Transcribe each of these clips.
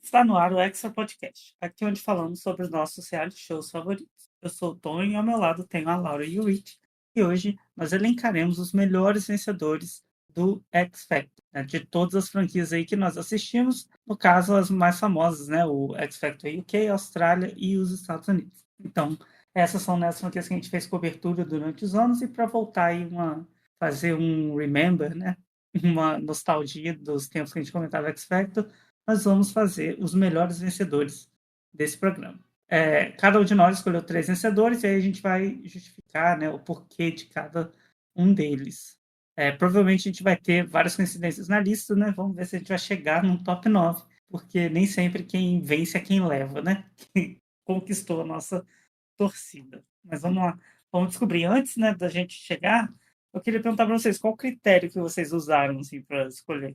Está no ar o Extra Podcast, aqui onde falamos sobre os nossos reality shows favoritos. Eu sou o Tom e ao meu lado tenho a Laura e o Rich, e hoje nós elencaremos os melhores vencedores do X Factor, né, de todas as franquias aí que nós assistimos, no caso as mais famosas, né, o X Factor UK, Austrália e os Estados Unidos. Então, essas são as franquias que a gente fez cobertura durante os anos e para voltar aí fazer um remember, né, uma nostalgia dos tempos que a gente comentava X Factor, nós vamos fazer os melhores vencedores desse programa. Cada um de nós escolheu 3 vencedores e aí a gente vai justificar, né, o porquê de cada um deles. Provavelmente a gente vai ter várias coincidências na lista, né? Vamos ver se a gente vai chegar num top 9, porque nem sempre quem vence é quem leva, né? Quem conquistou a nossa torcida. Mas vamos lá, vamos descobrir. Antes, né, da gente chegar, eu queria perguntar para vocês qual o critério que vocês usaram assim, para escolher.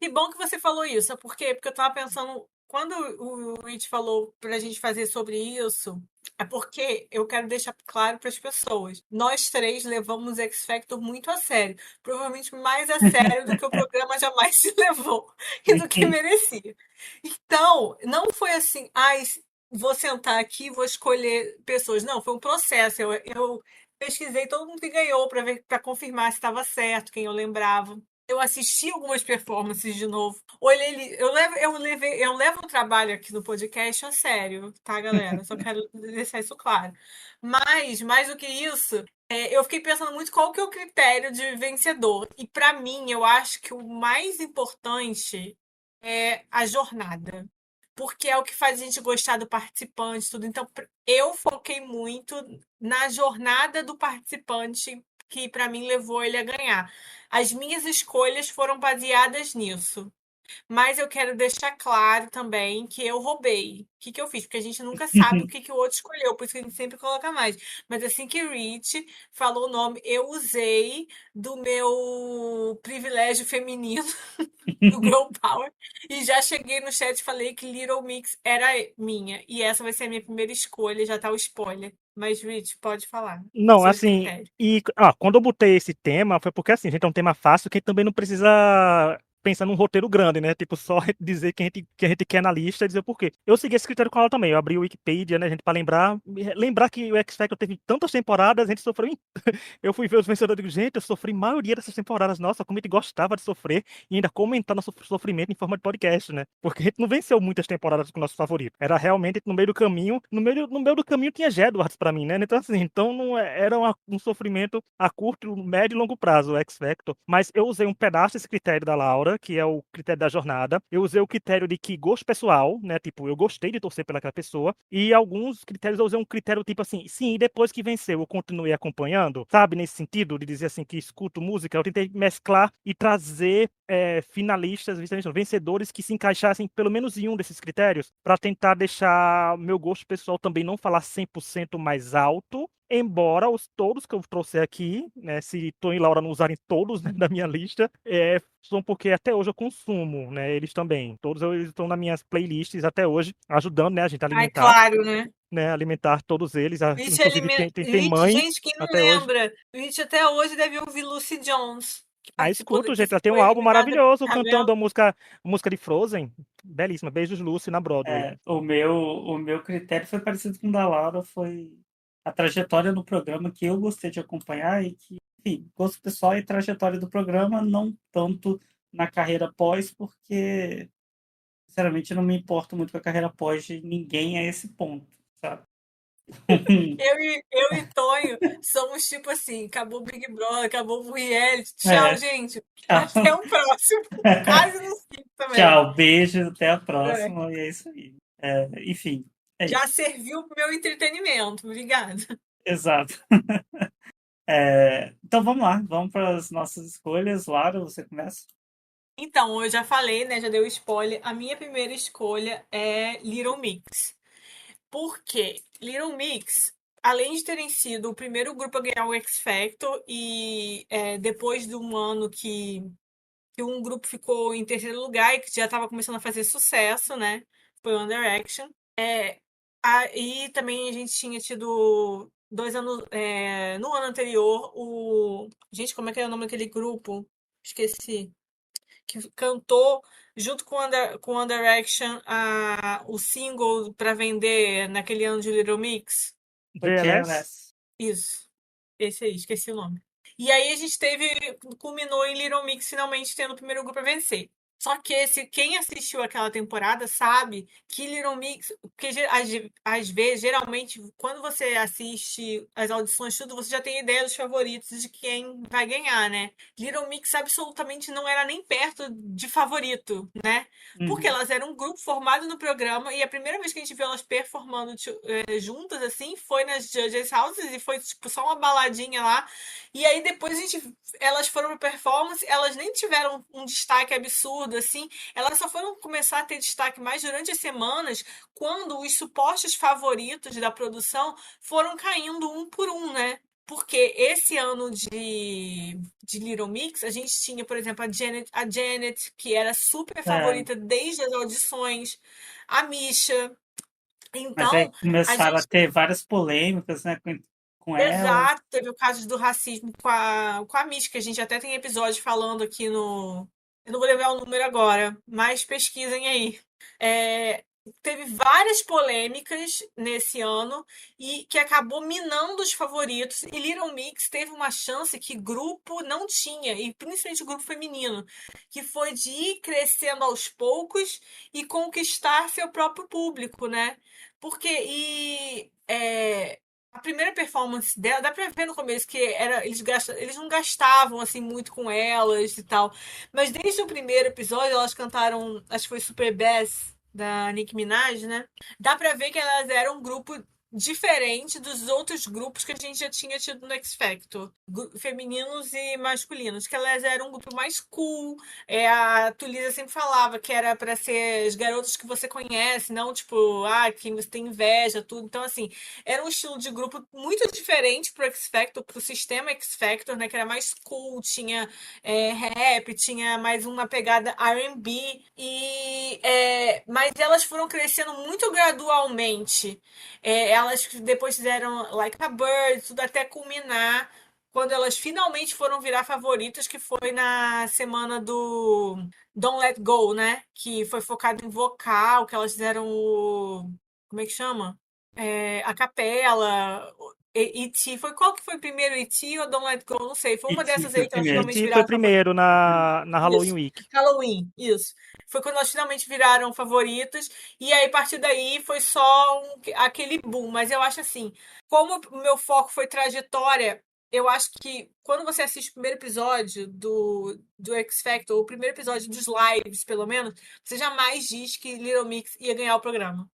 Que bom que você falou isso, por quê? Porque eu tava pensando, quando o Rich falou pra gente fazer sobre isso, é porque eu quero deixar claro para as pessoas. Nós três levamos X Factor muito a sério. Provavelmente mais a sério do que o programa jamais se levou e do que merecia. Então, não foi assim, ai, vou sentar aqui e vou escolher pessoas. Não, foi um processo. Eu pesquisei todo mundo que ganhou para ver, para confirmar se estava certo, quem eu lembrava. Eu assisti algumas performances de novo. Olhei, eu levo o trabalho aqui no podcast a sério, tá, galera? Só quero deixar isso claro. Mas, mais do que isso, eu fiquei pensando muito qual que é o critério de vencedor. E para mim, eu acho que o mais importante é a jornada. Porque é o que faz a gente gostar do participante, tudo. Então, eu foquei muito na jornada do participante, que para mim levou ele a ganhar. As minhas escolhas foram baseadas nisso. Mas eu quero deixar claro também que eu roubei. O que, que eu fiz? Porque a gente nunca sabe o que, que o outro escolheu, por isso que a gente sempre coloca mais. Mas assim que Rich falou o nome, eu usei do meu privilégio feminino, do Girl Power, e já cheguei no chat e falei que Little Mix era minha. E essa vai ser a minha primeira escolha, já tá o spoiler. Mas, Rich, pode falar Não, seus assim, critérios. quando eu botei esse tema, foi porque assim, a gente é um tema fácil que também não precisa pensar num roteiro grande, né? Tipo, só dizer que a gente quer na lista e dizer o porquê. Eu segui esse critério com ela também. Eu abri o Wikipedia, né, gente, pra lembrar que o X Factor teve tantas temporadas, a gente sofreu. Eu fui ver os vencedores e digo, gente, eu sofri a maioria dessas temporadas. Nossa, como a gente gostava de sofrer e ainda comentar nosso sofrimento em forma de podcast, né? Porque a gente não venceu muitas temporadas com o nosso favorito. Era realmente no meio do caminho. No meio do caminho tinha Jedwards pra mim, né? Então, assim, então não era um sofrimento a curto, médio e longo prazo, o X Factor. Mas eu usei um pedaço desse critério da Laura, que é o critério da jornada. Eu usei o critério de que gosto pessoal, né? Tipo, eu gostei de torcer pelaquela pessoa. E alguns critérios eu usei um critério tipo assim, sim, e depois que venceu, eu continuei acompanhando, sabe? Nesse sentido, de dizer assim, que escuto música, eu tentei mesclar e trazer finalistas, vencedores que se encaixassem pelo menos em um desses critérios, para tentar deixar meu gosto pessoal também não falar 100% mais alto, embora todos que eu trouxe aqui, né, se Tom e Laura não usarem todos, né, da minha lista, são porque até hoje eu consumo, né, eles também. Todos eles estão nas minhas playlists até hoje, ajudando, né, a gente a Ai, alimentar, claro, né? né, alimentar todos eles. Rich, Inclusive tem mãe Gente, quem não até hoje. lembra? Rich até hoje deve ouvir Lucy Jones, que Ah, participou, escuto, que gente. Ela tem um foi álbum eliminada, maravilhoso tá cantando vendo? a música de Frozen. Belíssima. Beijos, Lucy, na Broadway. O meu critério foi parecido com o da Laura, foi a trajetória no programa que eu gostei de acompanhar e que, enfim, gosto pessoal e trajetória do programa, não tanto na carreira pós, porque, sinceramente, eu não me importo muito com a carreira pós de ninguém a esse ponto, sabe? Eu e Tonho somos tipo assim, acabou o Big Brother, acabou o reality, tchau, É, gente, até tchau. o próximo. Quase não sinto também. Tchau, beijo, até a É. próxima, e é isso aí. Enfim, é Já isso. serviu pro meu entretenimento, obrigada. Exato. Então vamos lá, vamos para as nossas escolhas. Lara, você começa? Então, eu já falei, né, já dei o spoiler, a minha primeira escolha é Little Mix. Por quê? Little Mix, além de terem sido o primeiro grupo a ganhar o X Factor e depois de um ano que um grupo ficou em terceiro lugar e que já estava começando a fazer sucesso, né? Foi o One Direction. E também a gente tinha tido 2 anos. No ano anterior, o. Gente, como é que é o nome daquele grupo? Esqueci. Que cantou junto com One Direction, o single pra vender naquele ano de Little Mix. Foi JLS? JLS. Isso. Esse aí, esqueci o nome. E aí a gente culminou em Little Mix finalmente tendo o primeiro grupo a vencer. Só que quem assistiu aquela temporada sabe que Little Mix, porque às vezes, geralmente, quando você assiste as audições, tudo, você já tem ideia dos favoritos de quem vai ganhar, né? Little Mix absolutamente não era nem perto de favorito, né? Porque Uhum. elas eram um grupo formado no programa e a primeira vez que a gente viu elas performando juntas, assim, foi nas Judges Houses e foi, tipo, só uma baladinha lá. E aí depois elas foram pra performance, elas nem tiveram um destaque absurdo, assim, elas só foram começar a ter destaque mais durante as semanas, quando os supostos favoritos da produção foram caindo um por um, né? Porque esse ano de Little Mix, a gente tinha, por exemplo, a Janet, que era super É, favorita desde as audições, a Misha. mas aí Então, a começaram a gente ter várias polêmicas, né, com ela. Exato, teve o caso do racismo com a Mística, que a gente até tem episódio falando aqui no. Eu não vou lembrar o número agora, mas pesquisem aí. É, teve várias polêmicas nesse ano e que acabou minando os favoritos. E Little Mix teve uma chance que grupo não tinha, e principalmente o grupo feminino, que foi de ir crescendo aos poucos e conquistar seu próprio público, né? Porque a primeira performance dela, dá pra ver no começo que eles não gastavam assim muito com elas e tal. Mas desde o primeiro episódio, elas cantaram, acho que foi Super Bass da Nicki Minaj, né? Dá pra ver que elas eram um grupo diferente dos outros grupos que a gente já tinha tido no X Factor, femininos e masculinos, que elas eram um grupo mais cool. A Tulisa sempre falava que era pra ser as garotas que você conhece, não tipo, quem você tem inveja, tudo. Então, assim, era um estilo de grupo muito diferente pro X Factor, pro sistema X Factor, né? Que era mais cool, tinha rap, tinha mais uma pegada R&B. Mas elas foram crescendo muito gradualmente. Elas depois fizeram Like a Bird, tudo até culminar quando elas finalmente foram virar favoritas, que foi na semana do Don't Let Go, né? Que foi focado em vocal, que elas fizeram como é que chama? A capela, E.T. Qual que foi primeiro, E.T. ou Don't Let Go? Não sei. Foi E uma Ti dessas foi aí que elas primeiro. finalmente E.T. foi viraram favoritas. primeiro na Halloween Isso. Week. Halloween, isso. Foi quando elas finalmente viraram favoritas. E aí, a partir daí, foi só aquele boom. Mas eu acho assim, como o meu foco foi trajetória, eu acho que quando você assiste o primeiro episódio do X Factor, ou o primeiro episódio dos lives, pelo menos, você jamais diz que Little Mix ia ganhar o programa.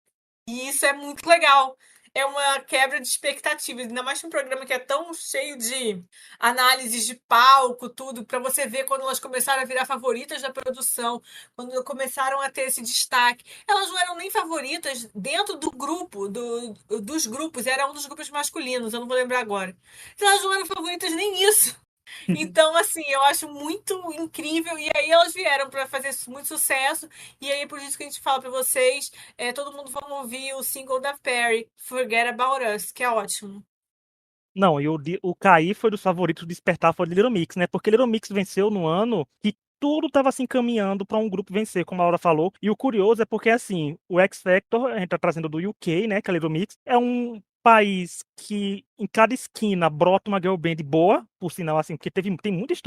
E isso é muito legal. É uma quebra de expectativas, ainda mais um programa que é tão cheio de análises de palco, tudo, para você ver quando elas começaram a virar favoritas da produção, quando começaram a ter esse destaque. Elas não eram nem favoritas dentro do grupo, dos grupos, era um dos grupos masculinos, eu não vou lembrar agora. Então, elas não eram favoritas nem isso. Então, assim, eu acho muito incrível. E aí elas vieram para fazer muito sucesso. E aí é por isso que a gente fala para vocês, todo mundo vamos ouvir o single da Perry, Forget About Us, que é ótimo. Não, e o Caí foi dos favoritos do Despertar foi de Little Mix, né? Porque Little Mix venceu no ano que tudo estava se encaminhando para um grupo vencer, como a Laura falou. E o curioso é porque, assim, o X Factor, a gente tá trazendo do UK, né? Que é Little Mix, é um país que em cada esquina brota uma girl band boa, por sinal, assim, porque tem muitos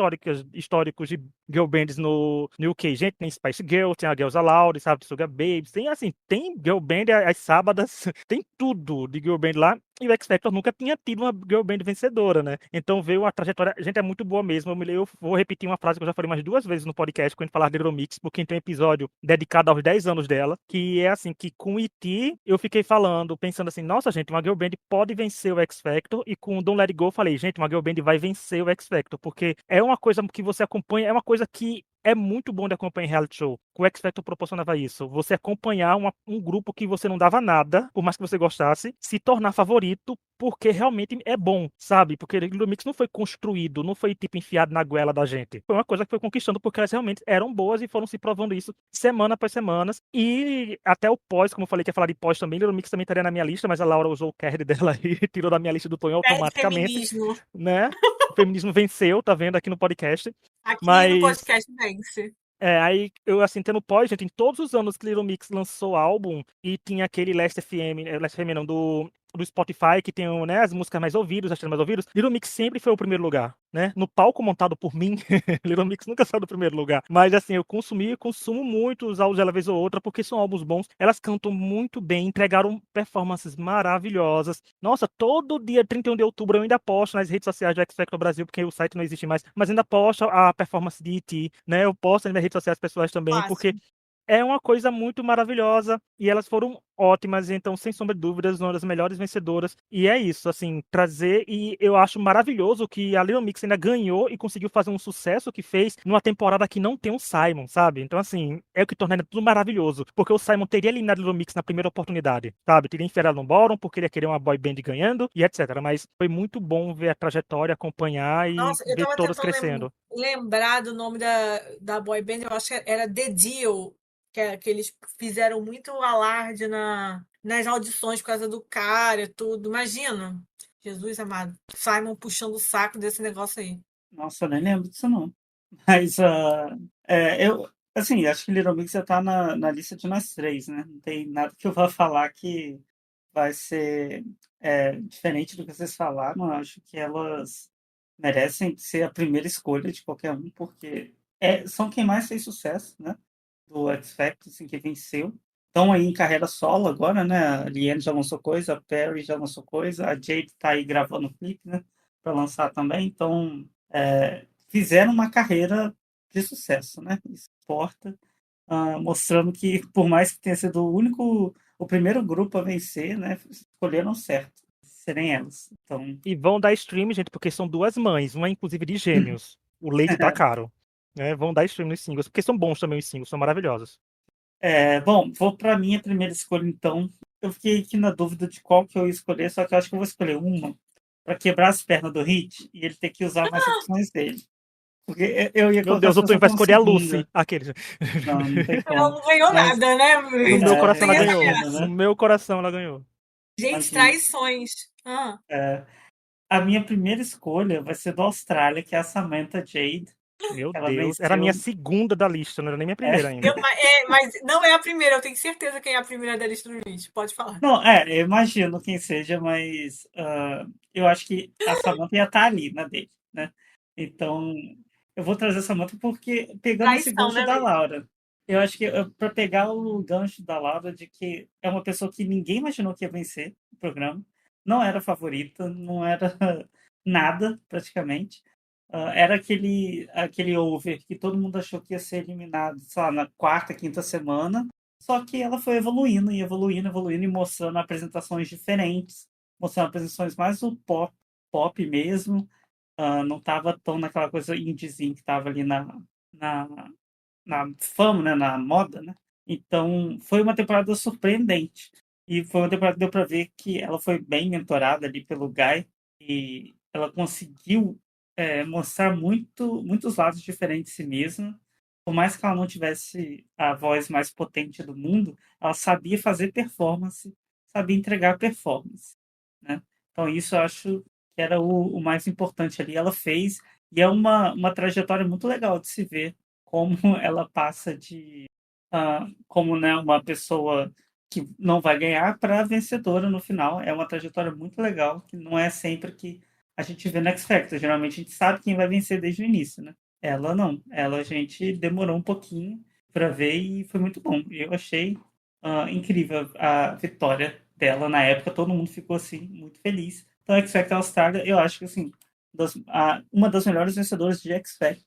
históricos de girl bands no UK. Gente, tem Spice Girls, tem a Girls Aloud, sabe, Sugar Babes, tem, assim, tem girl band às sábadas, tem tudo de girl band lá. E o X Factor nunca tinha tido uma girl band vencedora, né? Então veio a trajetória. Gente, é muito boa mesmo. Eu vou repetir uma frase que eu já falei mais 2 vezes no podcast quando a gente falar de Little Mix, porque tem um episódio dedicado aos 10 anos dela, que é assim, que com o E.T. eu fiquei falando, pensando assim, nossa, gente, uma girl band pode vencer o X Factor, e com o Don't Let It Go eu falei, gente, uma girl band vai vencer o X Factor, porque é uma coisa que você acompanha, é uma coisa que é muito bom de acompanhar em reality show. O X Factor proporcionava isso. Você acompanhar um grupo que você não dava nada, por mais que você gostasse, se tornar favorito, porque realmente é bom, sabe? Porque o Little Mix não foi construído, não foi tipo enfiado na goela da gente. Foi uma coisa que foi conquistando porque elas realmente eram boas e foram se provando isso semana após semana. E até o pós, como eu falei que ia falar de pós também, Little Mix também estaria na minha lista, mas a Laura usou o card dela e tirou da minha lista do Tonho Pede automaticamente, feminismo. né? O feminismo venceu, tá vendo aqui no podcast. Aqui no Mas podcast vence. Aí eu assim, tendo pós, gente, em todos os anos que Little Mix lançou álbum e tinha aquele Last FM, Last FM não, do Spotify, que tem, né, as músicas mais ouvidas, as três mais ouvidas, Little Mix sempre foi o primeiro lugar, né? No palco montado por mim, Little Mix nunca saiu do primeiro lugar. Mas assim, eu consumo muito os álbuns dela vez ou outra, porque são álbuns bons. Elas cantam muito bem, entregaram performances maravilhosas. Nossa, todo dia 31 de outubro eu ainda posto nas redes sociais do X Factor Brasil, porque o site não existe mais, mas ainda posto a performance de E.T., né? Eu posto nas minhas redes sociais pessoais também, porque Fácil. é uma coisa muito maravilhosa e elas foram ótimas, então, sem sombra de dúvidas, uma das melhores vencedoras. E é isso, assim, trazer. E eu acho maravilhoso que a Little Mix ainda ganhou e conseguiu fazer um sucesso que fez numa temporada que não tem o Simon, sabe? Então, assim, é o que torna ainda tudo maravilhoso. Porque o Simon teria eliminado a Little Mix na primeira oportunidade, sabe? Teria enfiado no bottom, porque ele ia querer uma boy band ganhando e etc. Mas foi muito bom ver a trajetória, acompanhar e Nossa, eu ver tava todas tentando crescendo. lembrar do nome da boy band, eu acho que era The Deal, que eles fizeram muito alarde nas audições por causa do cara e tudo. Imagina, Jesus amado, Simon puxando o saco desse negócio aí. Nossa, eu nem lembro disso não. Mas, eu, assim, acho que Little Mix já tá na lista de nós três, né? Não tem nada que eu vá falar que vai ser diferente do que vocês falaram. Eu acho que elas merecem ser a primeira escolha de qualquer um, porque são quem mais fez sucesso, né? Do X Factor, assim, que venceu. Estão aí em carreira solo agora, né? A Liane já lançou coisa, a Perry já lançou coisa, a Jade tá aí gravando clipe, né? Para lançar também. Então, fizeram uma carreira de sucesso, né? Isso importa, mostrando que, por mais que tenha sido o primeiro grupo a vencer, né? Escolheram certo, serem elas. Então, E vão dar stream, gente, porque são duas mães, uma inclusive de gêmeos. O leite tá caro. Né? Vão dar stream nos singles, porque são bons também os singles, são maravilhosos. bom, vou para minha primeira escolha, então. Eu fiquei aqui na dúvida de qual que eu ia escolher, só que eu acho que eu vou escolher uma para quebrar as pernas do Hit e ele ter que usar mais opções dele. Porque eu ia Meu colocar Deus, essa o Tonho pessoa vai como escolher a Lucy. segunda. Aqueles. Não, não tem Ela como. não ganhou Mas nada, né? No meu coração Tem ela essa ganhou. imagina, ameaça. No né? meu coração ela ganhou. Gente, Imagina. traições. Ah. A minha primeira escolha vai ser do Austrália, que é a Samantha Jade. Meu Ela Deus. Era a minha venceu. segunda da lista, não era nem minha primeira ainda. Mas não é a primeira, eu tenho certeza quem é a primeira da lista do Luiz. Pode falar. Não, eu imagino quem seja, mas eu acho que a Samantha ia estar ali na dele, né? Então, eu vou trazer a Samantha porque, pegando esse Traição, gancho né, da Luiz? Laura, eu acho que para pegar o gancho da Laura de que é uma pessoa que ninguém imaginou que ia vencer o programa, não era favorita, não era nada praticamente. Era aquele over que todo mundo achou que ia ser eliminado, sei lá, na quarta, quinta semana. Só que ela foi evoluindo e evoluindo, evoluindo e mostrando apresentações diferentes, mostrando apresentações mais do pop mesmo. Não estava tão naquela coisa indiezinha que estava ali na, na fama, né, na moda, né? Então, foi uma temporada surpreendente. E foi uma temporada que deu para ver que ela foi bem mentorada ali pelo Guy e ela conseguiu mostrar muitos lados diferentes de si mesma. Por mais que ela não tivesse a voz mais potente do mundo, ela sabia fazer performance, sabia entregar performance, né? Então, isso eu acho que era o mais importante ali. Ela fez, e é uma trajetória muito legal de se ver como ela passa de como, né, uma pessoa que não vai ganhar para vencedora no final. É uma trajetória muito legal, que não é sempre que a gente vê no X Factor. Geralmente a gente sabe quem vai vencer desde o início, né? Ela não. Ela a gente demorou um pouquinho para ver e foi muito bom. Eu achei incrível a vitória dela na época. Todo mundo ficou assim muito feliz. Então, X Factor Austrália, eu acho que assim, uma das melhores vencedoras de X Factor.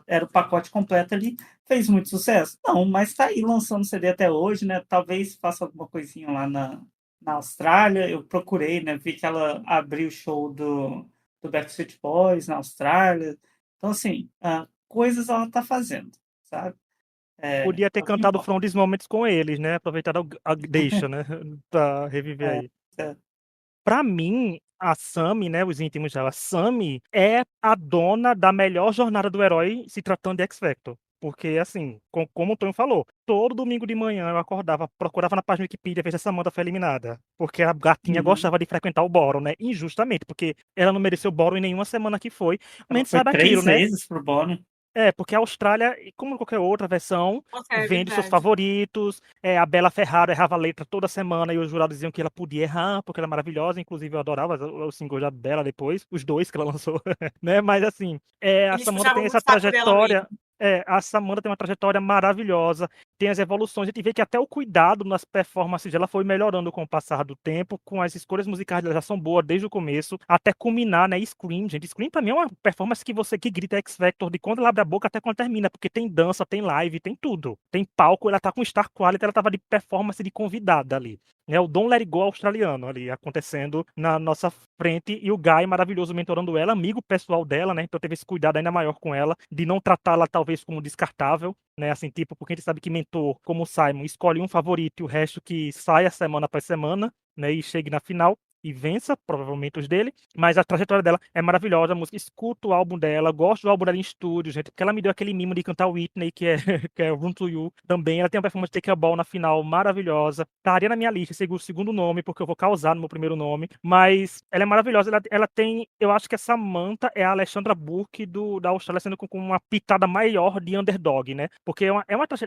Era o pacote completo ali. Fez muito sucesso? Não, mas tá aí lançando CD até hoje, né? Talvez faça alguma coisinha lá na Austrália. Eu procurei, né? Vi que ela abriu o show do Backstreet Boys na Austrália. Então, assim, coisas ela tá fazendo, sabe? Podia ter É o que cantado importa. From This Moments com eles, né? Aproveitar a deixa, né? Pra reviver É, aí. é, Pra mim, a Sammy, né? Os íntimos dela, Sammy é a dona da melhor jornada do herói se tratando de X Factor. Porque, assim, como o Tonho falou, todo domingo de manhã eu acordava, procurava na página Wikipedia ver se a Samantha foi eliminada. Porque a gatinha uhum. gostava de frequentar o Boro, né? Injustamente, porque ela não mereceu Boro em nenhuma semana que foi. Mas a Ela gente foi sabe aquilo, três né? vezes pro Bono. Porque a Austrália, como qualquer outra versão, É vende seus verdade. favoritos. A Bela Ferraro errava a letra toda semana e os jurados diziam que ela podia errar, porque ela é maravilhosa. Inclusive, eu adorava o single já dela depois, os dois que ela lançou, né? Mas assim, a Eles Samantha tem puxavam essa muito o saco dela trajetória. mesmo. A Samantha tem uma trajetória maravilhosa, tem as evoluções. A gente vê que até o cuidado nas performances dela foi melhorando com o passar do tempo, com as escolhas musicais dela já são boas desde o começo, até culminar, né? Scream, gente. Scream pra mim é uma performance que você que grita X Factor de quando ela abre a boca até quando termina, porque tem dança, tem live, tem tudo. Tem palco, ela tá com Star Quality, ela tava de performance de convidada ali. O Don't Let It Go australiano ali acontecendo na nossa frente, e o Guy maravilhoso mentorando ela, amigo pessoal dela, né? Então teve esse cuidado ainda maior com ela, de não tratá-la talvez como descartável, né? Assim, tipo, porque a gente sabe que mentor, como o Simon, escolhe um favorito e o resto que saia semana após semana, né? E chegue na final e vença, provavelmente os dele, mas a trajetória dela é maravilhosa, a música, escuto o álbum dela, gosto do álbum dela em estúdio, gente, porque ela me deu aquele mimo de cantar Whitney, que é, que é Run To You, também, ela tem uma performance de Take a Ball na final maravilhosa, estaria na minha lista, o segundo nome, porque eu vou causar no meu primeiro nome, mas ela é maravilhosa, ela tem, eu acho que a Samantha é a Alexandra Burke da Austrália, sendo com uma pitada maior de underdog, né, porque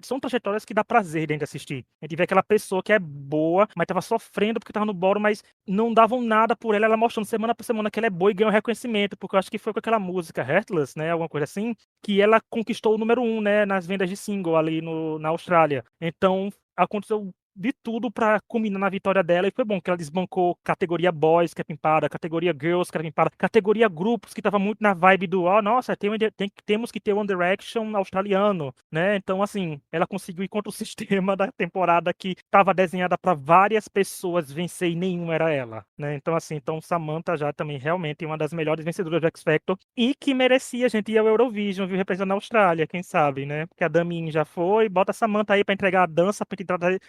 são trajetórias que dá prazer de a gente assistir, a gente vê aquela pessoa que é boa, mas tava sofrendo porque tava no boro, mas não davam nada por ela mostrando semana por semana que ela é boa e ganhou reconhecimento, porque eu acho que foi com aquela música Heartless, né, alguma coisa assim, que ela conquistou o número 1, né, nas vendas de single ali na Austrália. Então, aconteceu de tudo pra culminar na vitória dela, e foi bom que ela desbancou categoria Boys, que é pimpada, categoria Girls, que era pimpada, categoria Grupos, que tava muito na vibe do, nossa, temos que ter One Direction australiano, né? Então, assim, ela conseguiu ir contra o sistema da temporada que tava desenhada para várias pessoas vencer e nenhuma era ela, né? Então, assim, Samantha já também realmente uma das melhores vencedoras do X Factor e que merecia, gente, ir ao Eurovision, viu, representando a Austrália, quem sabe, né? Porque a Damin já foi, bota a Samantha aí pra entregar a dança, pra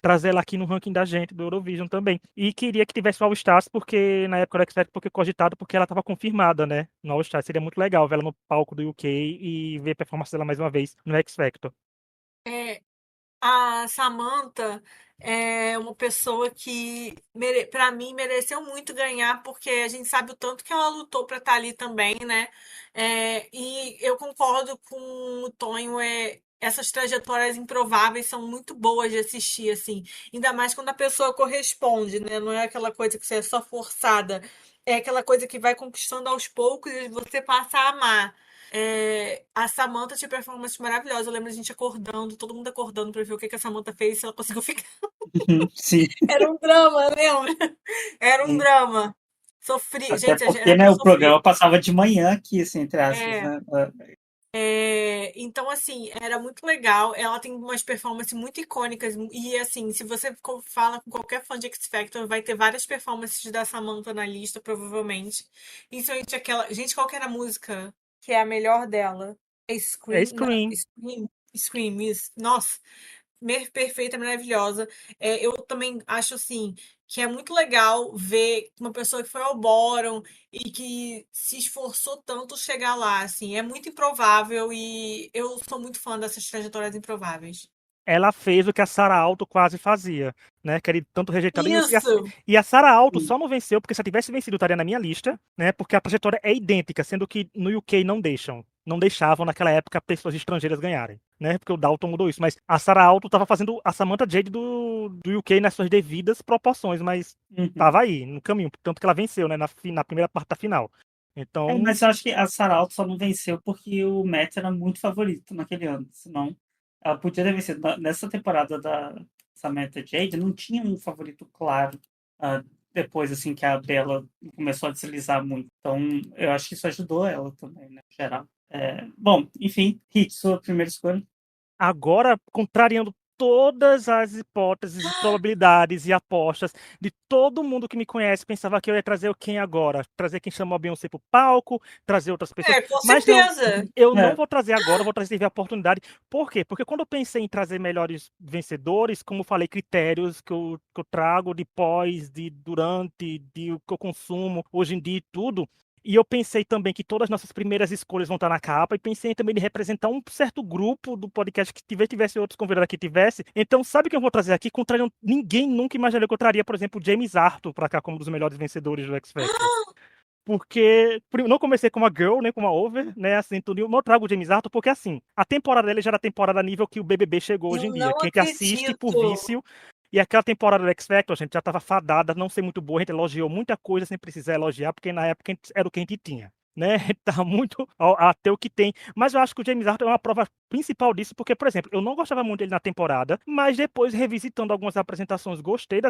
trazer ela aqui no ranking da gente do Eurovision também. E queria que tivesse o All Stars, porque na época do X Factor, porque cogitado, porque ela tava confirmada, né? No All Stars. Seria muito legal ver ela no palco do UK e ver a performance dela mais uma vez no X Factor. A Samantha é uma pessoa que, para mim, mereceu muito ganhar, porque a gente sabe o tanto que ela lutou para estar ali também, né? E eu concordo com o Tonho, essas trajetórias improváveis são muito boas de assistir, assim. Ainda mais quando a pessoa corresponde, né? Não é aquela coisa que você é só forçada. É aquela coisa que vai conquistando aos poucos e você passa a amar. A Samantha tinha performance maravilhosa. Eu lembro a gente acordando, todo mundo acordando pra ver o que a Samantha fez, se ela conseguiu ficar. Sim. Era um drama, lembra? Era um Sim. drama. Sofri. Até Gente, porque, era né, muito o programa sofrido. passava de manhã aqui, assim, entre aspas, É, né? então, assim, era muito legal. Ela tem umas performances muito icônicas. E, assim, se você fala com qualquer fã de X Factor, vai ter várias performances da Samantha na lista, provavelmente. Principalmente aquela. Gente, qual que era a música que é a melhor dela? É É Scream? Não, Scream. Scream, isso. Nossa, perfeita, maravilhosa. Eu também acho assim que é muito legal ver uma pessoa que foi ao bórum e que se esforçou tanto chegar lá, assim, é muito improvável e eu sou muito fã dessas trajetórias improváveis. Ela fez o que a Sarah Alto quase fazia, né? Que era de tanto rejeitada. Isso! E a Sarah Alto Sim. só não venceu porque se ela tivesse vencido, estaria na minha lista, né? Porque a trajetória é idêntica, sendo que no UK não deixam. Não deixavam naquela época pessoas estrangeiras ganharem, né? Porque o Dalton mudou isso. Mas a Sarah Alto estava fazendo a Samantha Jade do UK nas suas devidas proporções, mas Uhum. estava aí, no caminho. Tanto que ela venceu, né? Na primeira parte da final. Então, Mas eu acho que a Saralto só não venceu porque o Matt era muito favorito naquele ano. Senão, ela podia ter vencido. Nessa temporada da Samantha Jade, não tinha um favorito claro. ah, Depois, assim, que a Bella começou a deslizar muito. Então, eu acho que isso ajudou ela também, né, em geral. Bom, enfim, Hit, sua primeira escolha. agora, contrariando todas as hipóteses, probabilidades e apostas de todo mundo que me conhece, pensava que eu ia trazer quem agora? Trazer quem chamou a Beyoncé pro palco, trazer outras pessoas. Com Mas não, certeza! eu não É, vou trazer agora, eu vou trazer a oportunidade. Por quê? Porque quando eu pensei em trazer melhores vencedores, como eu falei, critérios que eu trago de pós, de durante, de o que eu consumo hoje em dia e tudo. E eu pensei também que todas as nossas primeiras escolhas vão estar na capa, e pensei também de representar um certo grupo do podcast que tivesse outros convidados que tivesse. Então, sabe o que eu vou trazer aqui? Ninguém nunca imaginou que eu traria, por exemplo, o James Arthur para cá como um dos melhores vencedores do X Factor. Porque não comecei com uma girl, nem com uma over, né? Assim, tudo. Eu trago o James Arthur porque, assim, a temporada dele já era a temporada nível que o BBB chegou hoje Eu em dia. não Que a gente assiste por acredito. vício. E aquela temporada do X Factor, a gente já tava fadada, não ser muito boa. A gente elogiou muita coisa sem precisar elogiar, porque na época era o que a gente tinha. Né? Tá muito até o que tem. Mas eu acho que o James Arthur é uma prova principal disso, porque, por exemplo, eu não gostava muito dele na temporada, mas depois, revisitando algumas apresentações, gostei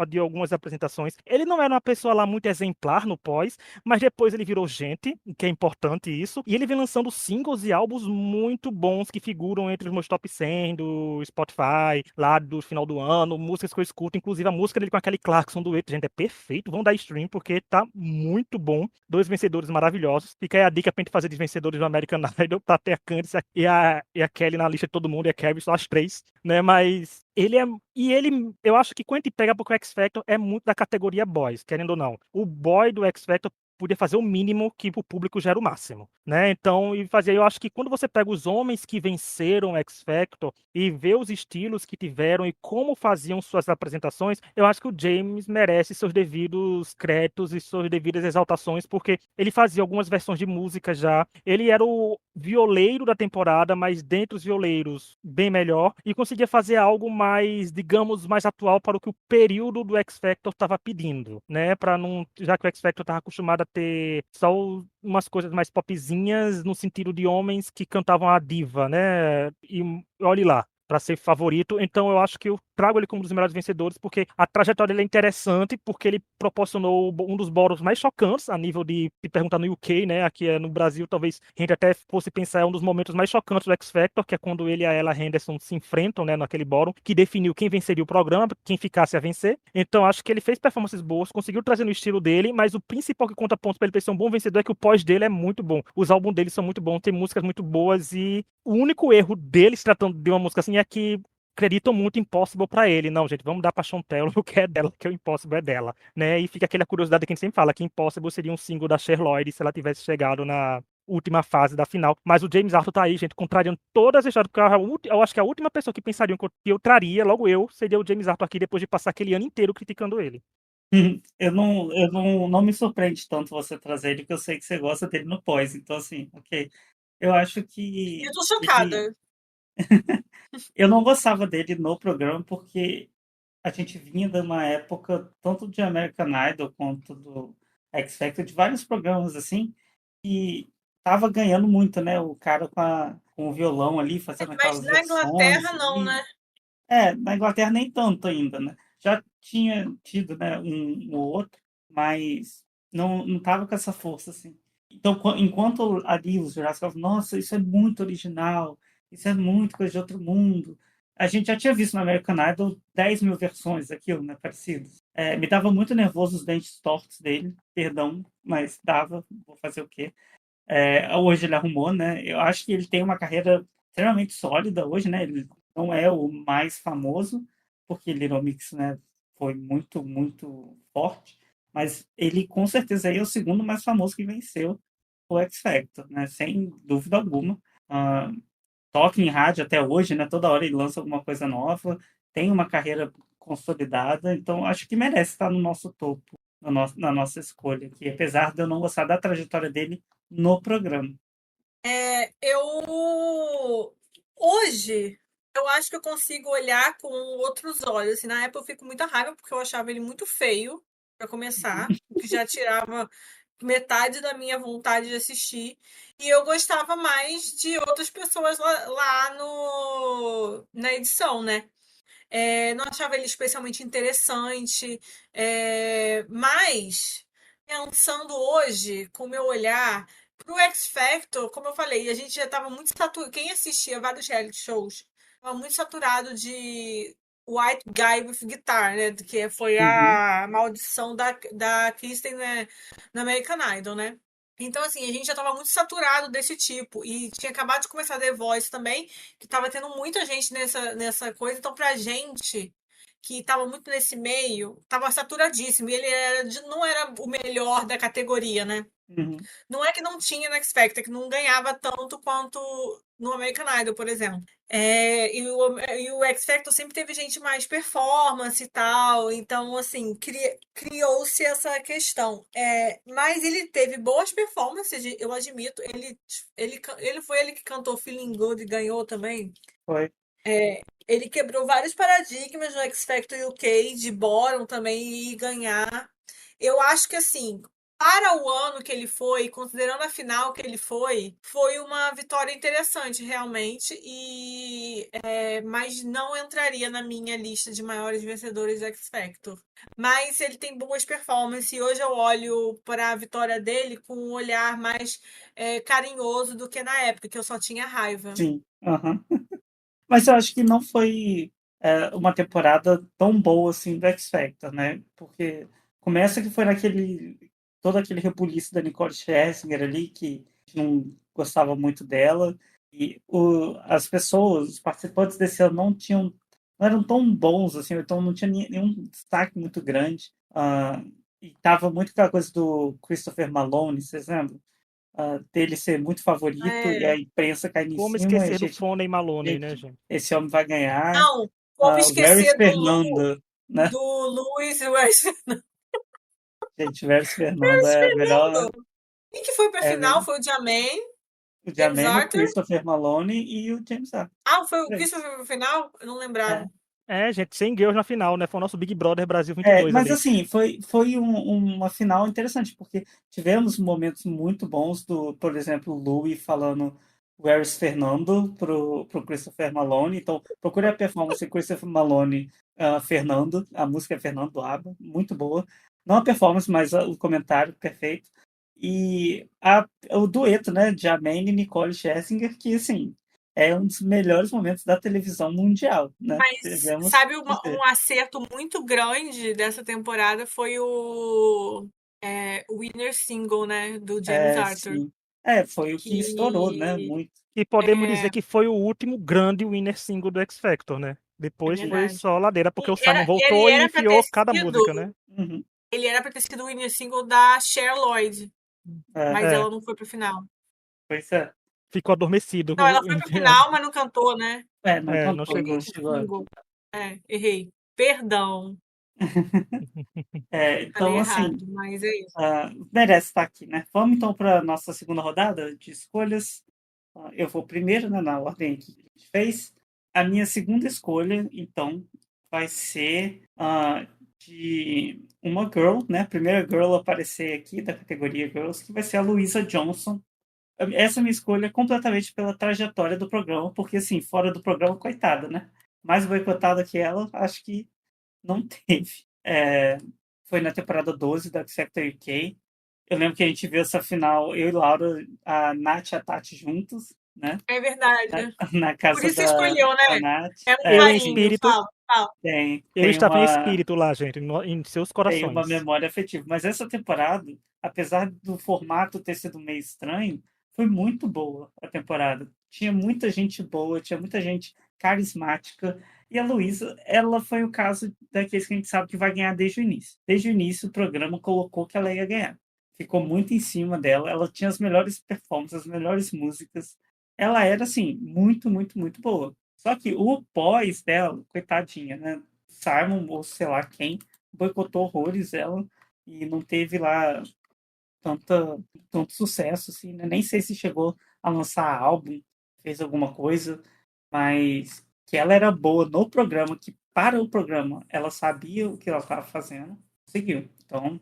de algumas apresentações. Ele não era uma pessoa lá muito exemplar no pós, mas depois ele virou gente, que é importante isso, e ele vem lançando singles e álbuns muito bons que figuram entre os meus top 100 do Spotify, lá do final do ano, músicas que eu escuto, inclusive a música dele com aquele Clarkson dueto, gente, é perfeito, vão dar stream, porque tá muito bom. Dois vencedores maravilhosos. Fica aí a dica pra gente fazer de vencedores do American Idol, pra ter a Candice e a Kelly na lista de todo mundo, e a Kevin, só as três, né, mas ele é. E ele, eu acho que quando a gente pega porque o X Factor é muito da categoria boys, querendo ou não. O boy do X Factor podia fazer o mínimo que o público gera o máximo, né? Então, e fazer, eu acho que quando você pega os homens que venceram o X Factor e vê os estilos que tiveram e como faziam suas apresentações, eu acho que o James merece seus devidos créditos e suas devidas exaltações, porque ele fazia algumas versões de música já. Ele era o violeiro da temporada, mas dentre os violeiros, bem melhor, e conseguia fazer algo mais, digamos, mais atual para o que o período do X Factor estava pedindo, né? Para não, já que o X Factor estava acostumado a ter só umas coisas mais popzinhas no sentido de homens que cantavam a diva, né? E olhe lá, para ser favorito. Então eu acho que eu trago ele como um dos melhores vencedores, porque a trajetória dele é interessante, porque ele proporcionou um dos bóruns mais chocantes a nível de perguntar no UK, né? Aqui no Brasil, talvez a gente até fosse pensar, é um dos momentos mais chocantes do X Factor, que é quando ele e a Ella Henderson se enfrentam, né, naquele bórum, que definiu quem venceria o programa, quem ficasse a vencer. Então acho que ele fez performances boas, conseguiu trazer no estilo dele, mas o principal que conta pontos para ele ser um bom vencedor é que o pós dele é muito bom. Os álbuns dele são muito bons, tem músicas muito boas, e o único erro dele se tratando de uma música assim é que acreditam muito em Impossible pra ele. Não, gente, vamos dar pra Chantelle o que é dela, que o Impossible é dela, né? E fica aquela curiosidade que a gente sempre fala, que Impossible seria um single da Cher Lloyd se ela tivesse chegado na última fase da final. Mas o James Arthur tá aí, gente, contrariando todas as histórias, porque eu acho que a última pessoa que pensaria que eu traria, logo eu, seria o James Arthur aqui, depois de passar aquele ano inteiro criticando ele. Eu não me surpreende tanto você trazer ele, porque eu sei que você gosta dele no pós. Então, assim, ok. Eu acho Eu que tô ele. chocada. Eu não gostava dele no programa porque a gente vinha de uma época, tanto de American Idol quanto do X Factor, de vários programas assim, que tava ganhando muito, né? O cara com o violão ali, fazendo Mas aquelas na Inglaterra versões. não, né? Na Inglaterra nem tanto ainda, né? Já tinha tido, né, um ou outro, mas não tava com essa força, assim. Então, enquanto ali os jurados falavam, nossa, isso é muito original, isso é muito coisa de outro mundo. A gente já tinha visto no American Idol 10 mil versões daquilo, né, parecidas. Me dava muito nervoso os dentes tortos dele, perdão, mas dava, vou fazer o quê? Hoje ele arrumou, né? Eu acho que ele tem uma carreira extremamente sólida hoje, né? Ele não é o mais famoso, porque Little Mix, né, foi muito, muito forte, mas ele com certeza aí é o segundo mais famoso que venceu o X Factor, né? Sem dúvida alguma. Ah, toca em rádio até hoje, né? Toda hora ele lança alguma coisa nova, tem uma carreira consolidada, então acho que merece estar no nosso topo, na nossa escolha aqui, apesar de eu não gostar da trajetória dele no programa. Eu hoje eu acho que eu consigo olhar com outros olhos. Assim, na época eu fico com muita raiva porque eu achava ele muito feio, para começar, o que já tirava metade da minha vontade de assistir. E eu gostava mais de outras pessoas lá na edição, né? Não achava ele especialmente interessante, mas pensando hoje, com o meu olhar, pro X Factor, como eu falei, a gente já estava muito saturado. Quem assistia vários reality shows estava muito saturado de White Guy with Guitar, né? Que foi Uhum, a maldição da Kristen, né, na American Idol, né? Então, assim, a gente já estava muito saturado desse tipo. E tinha acabado de começar The Voice também, que tava tendo muita gente nessa coisa. Então, pra gente que tava muito nesse meio, tava saturadíssimo. E ele não era o melhor da categoria, né? uhum. Não é que não tinha no X Factor, é que não ganhava tanto quanto no American Idol, por exemplo. E o X Factor sempre teve gente mais performance e tal, então, assim, criou-se essa questão. Mas ele teve boas performances, eu admito. Ele foi ele que cantou Feeling Good e ganhou também. Foi. Ele quebrou vários paradigmas no X Factor UK, de Bottom também, e ganhar. Eu acho que, assim, para o ano que ele foi, considerando a final que ele foi uma vitória interessante, realmente, mas não entraria na minha lista de maiores vencedores do X Factor. Mas ele tem boas performances, e hoje eu olho para a vitória dele com um olhar mais carinhoso do que na época, que eu só tinha raiva. Sim. Aham. Mas eu acho que não foi uma temporada tão boa assim do X Factor, né? Porque começa que foi todo aquele rebuliço da Nicole Scherzinger ali, que não gostava muito dela. E as pessoas, os participantes desse ano não eram tão bons, assim, então não tinha nenhum destaque muito grande. E tava muito aquela coisa do Christopher Maloney, vocês lembram? Dele ser muito favorito e a imprensa caindo em Como cima e a esquecer do gente, Foney Maloney, né, gente, gente? esse homem vai ganhar. Não, como O Veris esquecer Fernanda, né? do Luiz West. Gente, Veris Fernanda é a melhor. Quem que foi pra É, final? Foi o Jermaine, o James Jermaine, o Arthur. Christopher Maloney e o James Arthur. Foi o Três. Christopher pro final? Eu não lembrava. Gente, sem girls na final, né? Foi o nosso Big Brother Brasil 22 Mas ali. assim, foi uma final interessante, porque tivemos momentos muito bons por exemplo, o Louis falando Where is Fernando pro Christopher Maloney. Então, procure a performance de Christopher Maloney, Fernando. A música é Fernando do ABBA, muito boa. Não a performance, mas o comentário perfeito. E o dueto, né, de Jermaine e Nicole Scherzinger, que assim, é um dos melhores momentos da televisão mundial, né? Mas Devemos sabe dizer. um acerto muito grande dessa temporada foi o Winner Single, né? Do James Arthur. Sim. Foi o que estourou, né? Que Muito. E podemos dizer que foi o último grande winner single do X Factor, né? é Depois foi verdade. só ladeira, porque o Simon Ele voltou e era pra ter enfiou cada sido. música, né? Uhum. Ele era pra ter sido o Winner Single da Cher Lloyd, mas É, ela não foi pro final. Pois é. ficou adormecido. Não, ela foi pro final, mas não cantou, né? Não Não cantou, chegou. não Winner chegou. Single. Errei. Perdão, falei Então, assim, errado, mas é isso. merece estar aqui, né? Vamos então para a nossa segunda rodada de escolhas. Eu vou primeiro, né, na ordem que a gente fez. A minha segunda escolha, então, vai ser de uma girl, né? A primeira girl a aparecer aqui da categoria Girls, que vai ser a Louisa Johnson. Essa é minha escolha é completamente pela trajetória do programa, porque, assim, fora do programa, coitada, né? Mais boicotada que ela, acho que não teve. Foi na temporada 12 da X-Factor UK. Eu lembro que a gente viu essa final, eu e Laura, a Nath e a Tati juntos, né? É verdade. Na Por casa isso você escolheu, da né? Nath. É um Eu em carinho, espírito, fala, fala. eu Tem estava em uma, espírito lá, gente, em seus tem uma corações. memória afetiva. Mas essa temporada, apesar do formato ter sido meio estranho, foi muito boa a temporada. Tinha muita gente boa, tinha muita gente carismática. E a Luísa, ela foi o caso daqueles que a gente sabe que vai ganhar desde o início. Desde o início, o programa colocou que ela ia ganhar. Ficou muito em cima dela. Ela tinha as melhores performances, as melhores músicas. Ela era, assim, muito, muito, muito boa. Só que o pós dela, coitadinha, né? Simon, ou sei lá quem, boicotou horrores ela e não teve lá tanto sucesso, assim, né? Nem sei se chegou a lançar álbum, fez alguma coisa, mas que ela era boa no programa, que para o programa ela sabia o que ela estava fazendo, seguiu. Então,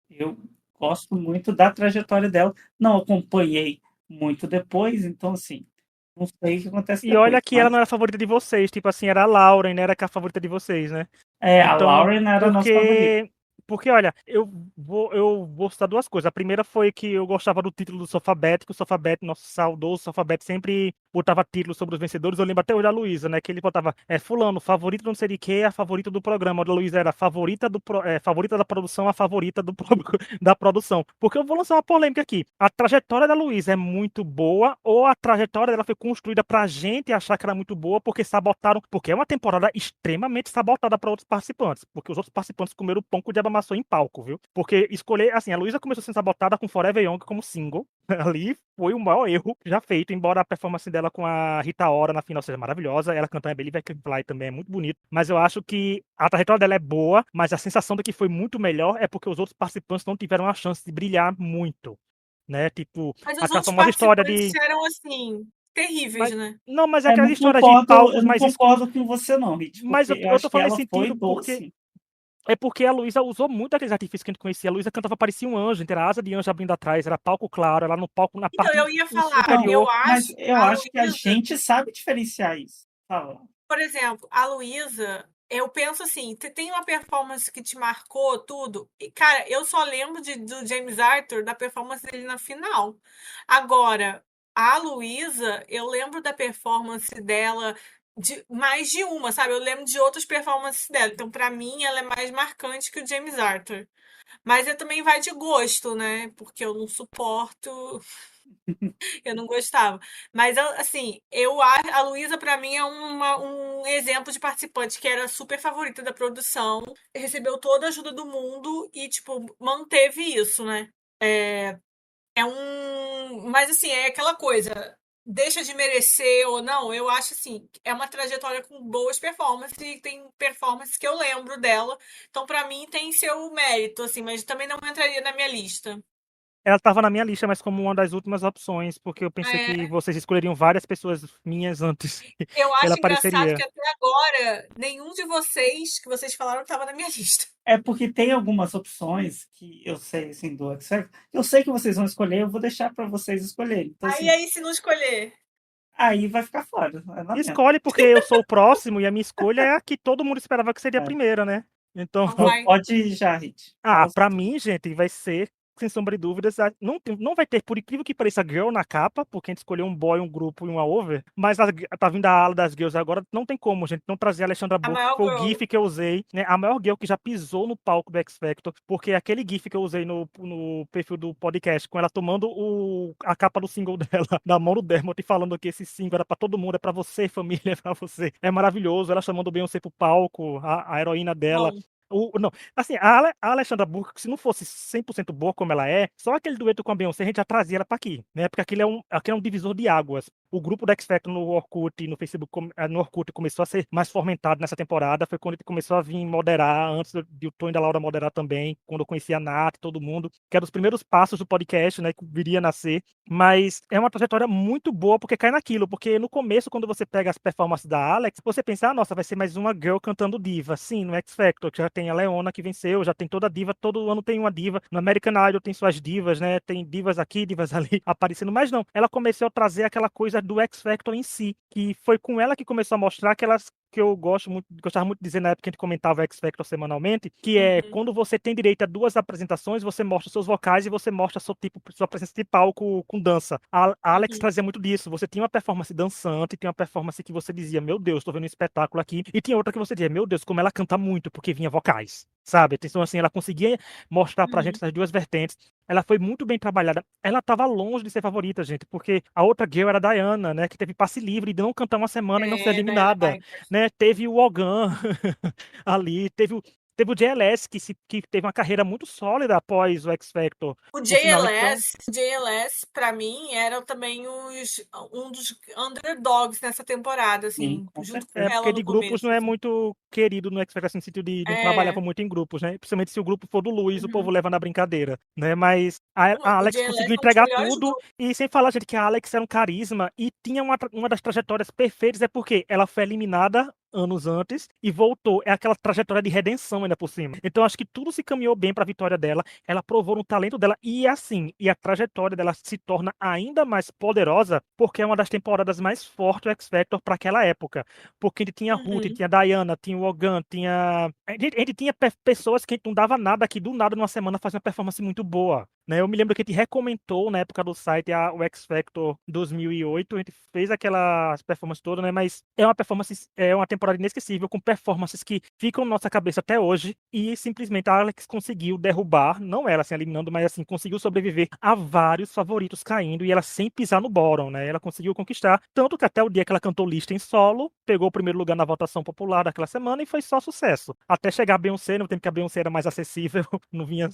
eu gosto muito da trajetória dela. Não acompanhei muito depois, então, assim, não sei o que acontece E olha depois, que ela mas não era a favorita de vocês, tipo assim, era a Lauren, né? Era que a favorita de vocês, né? a Então, Lauren era a nossa favorita. porque olha, eu vou citar duas coisas. A primeira foi que eu gostava do título do Sofabet, que o Sofabet, nosso saudoso Sofabet, sempre botava títulos sobre os vencedores. Eu lembro até hoje da Luísa, né? Que ele botava, fulano, favorito não sei de que, a favorita do programa. A da Luísa era favorita da produção, a favorita da produção. Porque eu vou lançar uma polêmica aqui. A trajetória da Luísa é muito boa, ou a trajetória dela foi construída pra gente achar que era muito boa, porque sabotaram, porque é uma temporada extremamente sabotada para outros participantes, porque os outros participantes comeram o pão que o diabo amassou em palco, viu? Porque escolher, assim, a Luísa começou sendo sabotada com Forever Young como single, ali foi o maior erro já feito, embora a performance dela dela com a Rita Ora na final seja maravilhosa. Ela cantando a Believe I Can Fly também é muito bonito. Mas eu acho que a trajetória dela é boa, mas a sensação de que foi muito melhor é porque os outros participantes não tiveram a chance de brilhar muito, né? Tipo, Mas os aquela outros famosa história participantes de... eram, assim, terríveis, Mas, né? não, mas é Eu aquela não história de concordo, eu palcos não mais escuros. concordo com você não, Rit, Mas porque eu, eu eu acho tô que falando ela nesse foi sentido boa, porque sim. é porque a Luísa usou muito aqueles artifícios que a gente conhecia. A Luísa cantava, parecia um anjo, era asa de anjo abrindo atrás, era palco claro, ela no palco, na Então, parte eu ia falar, Não, superior. eu mas acho eu a acho que a Luísa, gente sabe diferenciar isso. Fala. por exemplo, a Luísa, eu penso assim, tem uma performance que te marcou tudo. E, cara, eu só lembro do James Arthur, da performance dele na final. Agora, a Luísa, eu lembro da performance dela de mais de uma, sabe? Eu lembro de outras performances dela. Então, pra mim, ela é mais marcante que o James Arthur. Mas também vai de gosto, né? Porque eu não suporto. Eu não gostava. Mas, assim, a Luísa, pra mim, é um exemplo de participante que era super favorita da produção, recebeu toda a ajuda do mundo e, tipo, manteve isso, né? Mas, assim, é aquela coisa. Deixa de merecer ou não, eu acho assim, é uma trajetória com boas performances e tem performances que eu lembro dela. Então, pra mim, tem seu mérito, assim, mas também não entraria na minha lista. Ela estava na minha lista, mas como uma das últimas opções, porque eu pensei que É, vocês escolheriam várias pessoas minhas antes. eu Ela acho engraçado apareceria. que até agora nenhum de vocês que vocês falaram estava na minha lista. É porque tem algumas opções que eu sei, assim, do X Factor. Eu sei que vocês vão escolher, eu vou deixar para vocês escolherem. Então, assim, Aí, se não escolher. aí vai ficar fora. É lamento. Escolhe porque eu sou o próximo e a minha escolha é a que todo mundo esperava que seria a É. primeira, né? Então, Então vai. Pode ir já, Rit. Fala pra tudo. mim, gente, vai ser, sem sombra de dúvidas, não vai ter, por incrível que pareça, girl na capa, porque a gente escolheu um boy, um grupo e uma over, mas tá vindo a ala das girls agora, não tem como, gente, não trazer a Alexandra A Burke, que maior foi o girl. gif que eu usei, né, a maior girl que já pisou no palco do X Factor, porque aquele gif que eu usei no perfil do podcast, com ela tomando a capa do single dela, da mão do Dermot, e falando que esse single era pra todo mundo, é pra você, família, é pra você, é maravilhoso, ela chamando o Beyoncé pro palco, a heroína dela, Bom. não, assim, a Alexandra Burke, se não fosse 100% boa como ela é, só aquele dueto com a Beyoncé a gente já trazia ela pra aqui, né? Porque aquele é um divisor de águas. O grupo da X Factor no Orkut e no Facebook, no Orkut começou a ser mais fomentado nessa temporada, foi quando ele começou a vir moderar, antes de o Tom e da Laura moderar também, quando eu conheci a Nath, todo mundo, que era os primeiros passos do podcast, né, que viria a nascer. Mas é uma trajetória muito boa, porque cai naquilo, porque no começo, quando você pega as performances da Alex, você pensa, nossa, vai ser mais uma girl cantando diva. Sim, no X Factor, que já tem a Leona que venceu, já tem toda a diva, todo ano tem uma diva. No American Idol tem suas divas, né? Tem divas aqui, divas ali aparecendo, mas não. Ela começou a trazer aquela coisa do X Factor em si, que foi com ela que começou a mostrar aquelas que eu gostava muito de dizer na época que a gente comentava X Factor semanalmente, que é Uhum. quando você tem direito a 2 apresentações, você mostra seus vocais e você mostra sua presença de palco com dança. A Alex Uhum. trazia muito disso. Você tinha uma performance dançante, tinha uma performance que você dizia, meu Deus, tô vendo um espetáculo aqui. E tinha outra que você dizia, meu Deus, como ela canta muito, porque vinha vocais, sabe? Então, assim, ela conseguia mostrar pra gente Uhum. essas duas vertentes. Ela foi muito bem trabalhada. Ela tava longe de ser favorita, gente, porque a outra girl era a Diana, né, que teve passe livre de não cantar uma semana e não ser Diana eliminada, Viper. né? Teve o Ogan ali, teve o JLS, que teve uma carreira muito sólida após o X Factor O no final. Então, JLS, pra mim, era também um dos underdogs nessa temporada, Sim, assim, com junto certeza. com porque ela no de grupos começo, não é assim. muito querido no X Factor, assim, no sentido de não É. trabalhava muito em grupos, né? Principalmente se o grupo for do Luiz, o povo Uhum. leva na brincadeira, né? Mas a O Alex JLS conseguiu é um dos entregar melhores tudo, grupos. e sem falar, gente, que a Alex era um carisma e tinha uma das trajetórias perfeitas, é porque ela foi eliminada anos antes e voltou. É aquela trajetória de redenção ainda por cima. Então acho que tudo se caminhou bem para a vitória dela. Ela provou no talento dela e assim, e a trajetória dela se torna ainda mais poderosa porque é uma das temporadas mais fortes do X Factor para aquela época. Porque a gente tinha a Ruth, Uhum. tinha a Diana, tinha o Ogan, tinha a gente tinha pessoas que a gente não dava nada que do nada numa semana fazia uma performance muito boa. Né? Eu me lembro que a gente recomendou na época do site o X Factor 2008, a gente fez aquelas performances todas, né? Mas é uma temporada inesquecível, com performances que ficam na nossa cabeça até hoje, e simplesmente a Alex conseguiu derrubar, não ela assim eliminando, mas assim, conseguiu sobreviver a vários favoritos caindo, e ela sem pisar no bottom, né? Ela conseguiu conquistar, tanto que até o dia que ela cantou lista em solo, pegou o primeiro lugar na votação popular daquela semana e foi só sucesso. Até chegar a Beyoncé, no tempo que a Beyoncé era mais acessível, não vinha,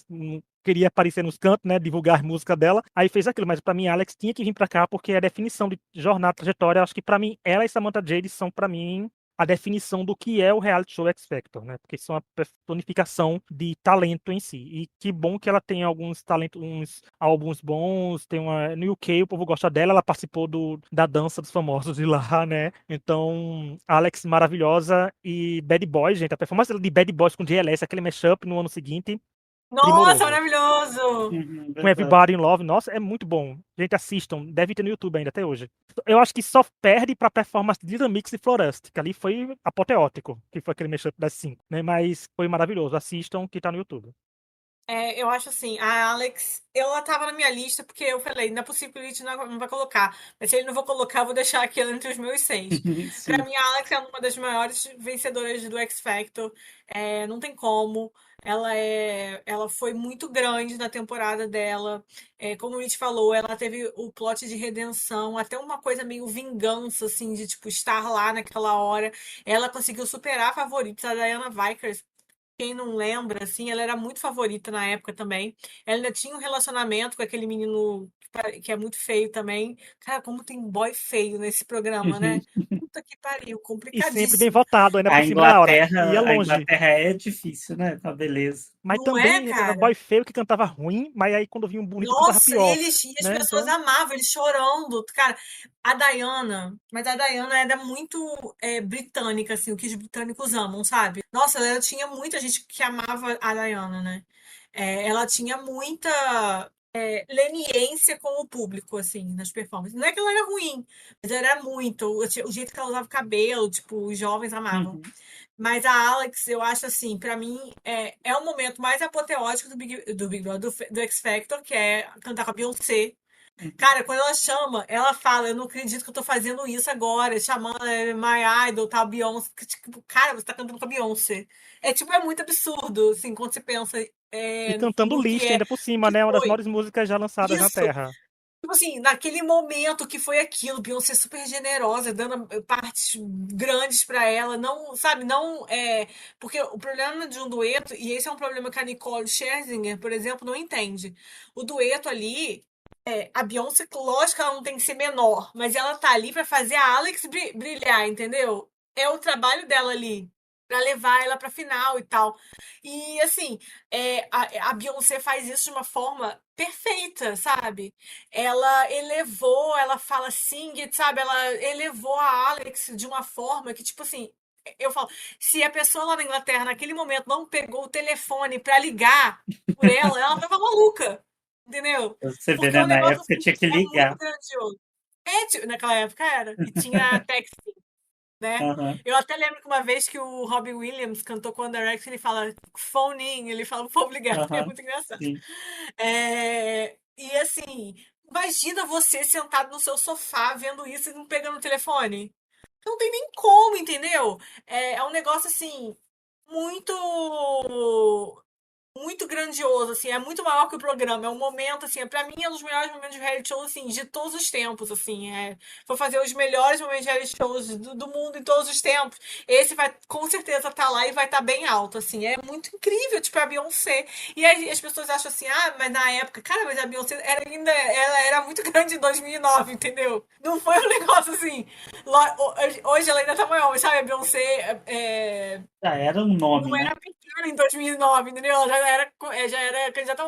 queria aparecer nos cantos, né, divulgar a música dela, aí fez aquilo, mas pra mim Alex tinha que vir pra cá porque é a definição de jornada, trajetória, acho que pra mim ela e Samantha Jade são pra mim a definição do que é o reality show X Factor, né? Porque são a personificação de talento em si. E que bom que ela tem alguns talentos, uns álbuns bons, tem uma no UK, o povo gosta dela, ela participou da dança dos famosos de lá, né? Então, Alex maravilhosa e Bad Boys, gente, a performance dela de Bad Boys com GLS, aquele mashup no ano seguinte, Nossa, primoroso. maravilhoso! Uhum, Com verdade. Everybody in Love, nossa, é muito bom. Gente, assistam, deve ter no YouTube ainda até hoje. Eu acho que só perde pra performance de The Mix e Florest, que ali foi apoteótico, que foi aquele mashup das 5, né? Mas foi maravilhoso. Assistam, que tá no YouTube. Eu acho assim, a Alex, ela tava na minha lista porque eu falei, não é possível que o Rich não vai colocar. Mas se ele não for colocar, eu vou deixar aqui ela entre os meus 6. Pra Sim. mim, a Alex é uma das maiores vencedoras do X Factor. Não tem como. Ela foi muito grande na temporada dela. Como o Rich falou, ela teve o plot de redenção, até uma coisa meio vingança, assim, de tipo, estar lá naquela hora. Ela conseguiu superar a favorita, a Diana Vickers. Quem não lembra, assim, ela era muito favorita na época também. Ela ainda tinha um relacionamento com aquele menino que é muito feio também. Cara, como tem boy feio nesse programa, né? Puta que pariu, E sempre bem complicadíssimo. votado, ainda por A cima, né, Laura? Ia Inglaterra, a longe. Inglaterra é difícil, né? Com a beleza. Mas Não é, também era cara? boy feio que cantava ruim, mas aí quando vinha um bonito cantava Nossa, pior, e as né? pessoas Então, amavam, eles chorando. Cara, a Diana, mas a Diana era muito britânica, assim, o que os britânicos amam, sabe? Nossa, ela tinha muita gente que amava a Diana, né? Ela tinha muita leniência com o público, assim, nas performances. Não é que ela era ruim, mas ela era muito. O jeito que ela usava o cabelo, tipo, os jovens amavam. Uhum. Mas a Alex, eu acho assim, pra mim, é o momento mais apoteótico do Big Brother, do X Factor, que é cantar com a Beyoncé. Uhum. Cara, quando ela chama, ela fala, eu não acredito que eu tô fazendo isso agora, chamando My Idol, tal, Beyoncé. Tipo, cara, você tá cantando com a Beyoncé. É muito absurdo, assim, quando você pensa e cantando no List ainda por cima, que né? Uma das foi. maiores músicas já lançadas na Isso, Terra. tipo assim, naquele momento que foi aquilo, Beyoncé super generosa, dando partes grandes pra ela, não, sabe, não porque o problema de um dueto, e esse é um problema que a Nicole Scherzinger, por exemplo, não entende. O dueto ali, a Beyoncé, lógico que ela não tem que ser menor, mas ela tá ali pra fazer a Alex brilhar, entendeu? É o trabalho dela ali, pra levar ela pra final e tal. E assim, a Beyoncé faz isso de uma forma perfeita, sabe? Ela fala sing it, sabe? Ela elevou a Alex de uma forma que, tipo assim, eu falo, se a pessoa lá na Inglaterra, naquele momento, não pegou o telefone pra ligar por ela, ela tava maluca, entendeu? Você vê, Porque é né? um Na negócio época assim, tinha que é muito ligar. grandioso. Naquela época era, e tinha texting, né? Aham, Eu até lembro que uma vez que o Robbie Williams cantou com One Direction, ele fala phone in, ele fala pro povo ligar, é aham. muito engraçado. Sim. E assim, imagina você sentado no seu sofá vendo isso e não pegando o telefone. Não tem nem como, entendeu? É um negócio assim, muito muito grandioso, assim, é muito maior que o programa. É um momento, assim, pra mim é um dos melhores momentos de reality show, assim, de todos os tempos, assim. Vou fazer os melhores momentos de reality shows do mundo em todos os tempos. Esse vai, com certeza, estar lá e vai estar bem alto, assim. É muito incrível, tipo, a Beyoncé. E aí as pessoas acham assim, mas na época, cara, mas a Beyoncé ela era muito grande em 2009, entendeu? Não foi um negócio assim. Hoje ela ainda tá maior, mas sabe, a Beyoncé Já era um nome, não né? era pequena em 2009, entendeu? Ela já era candidata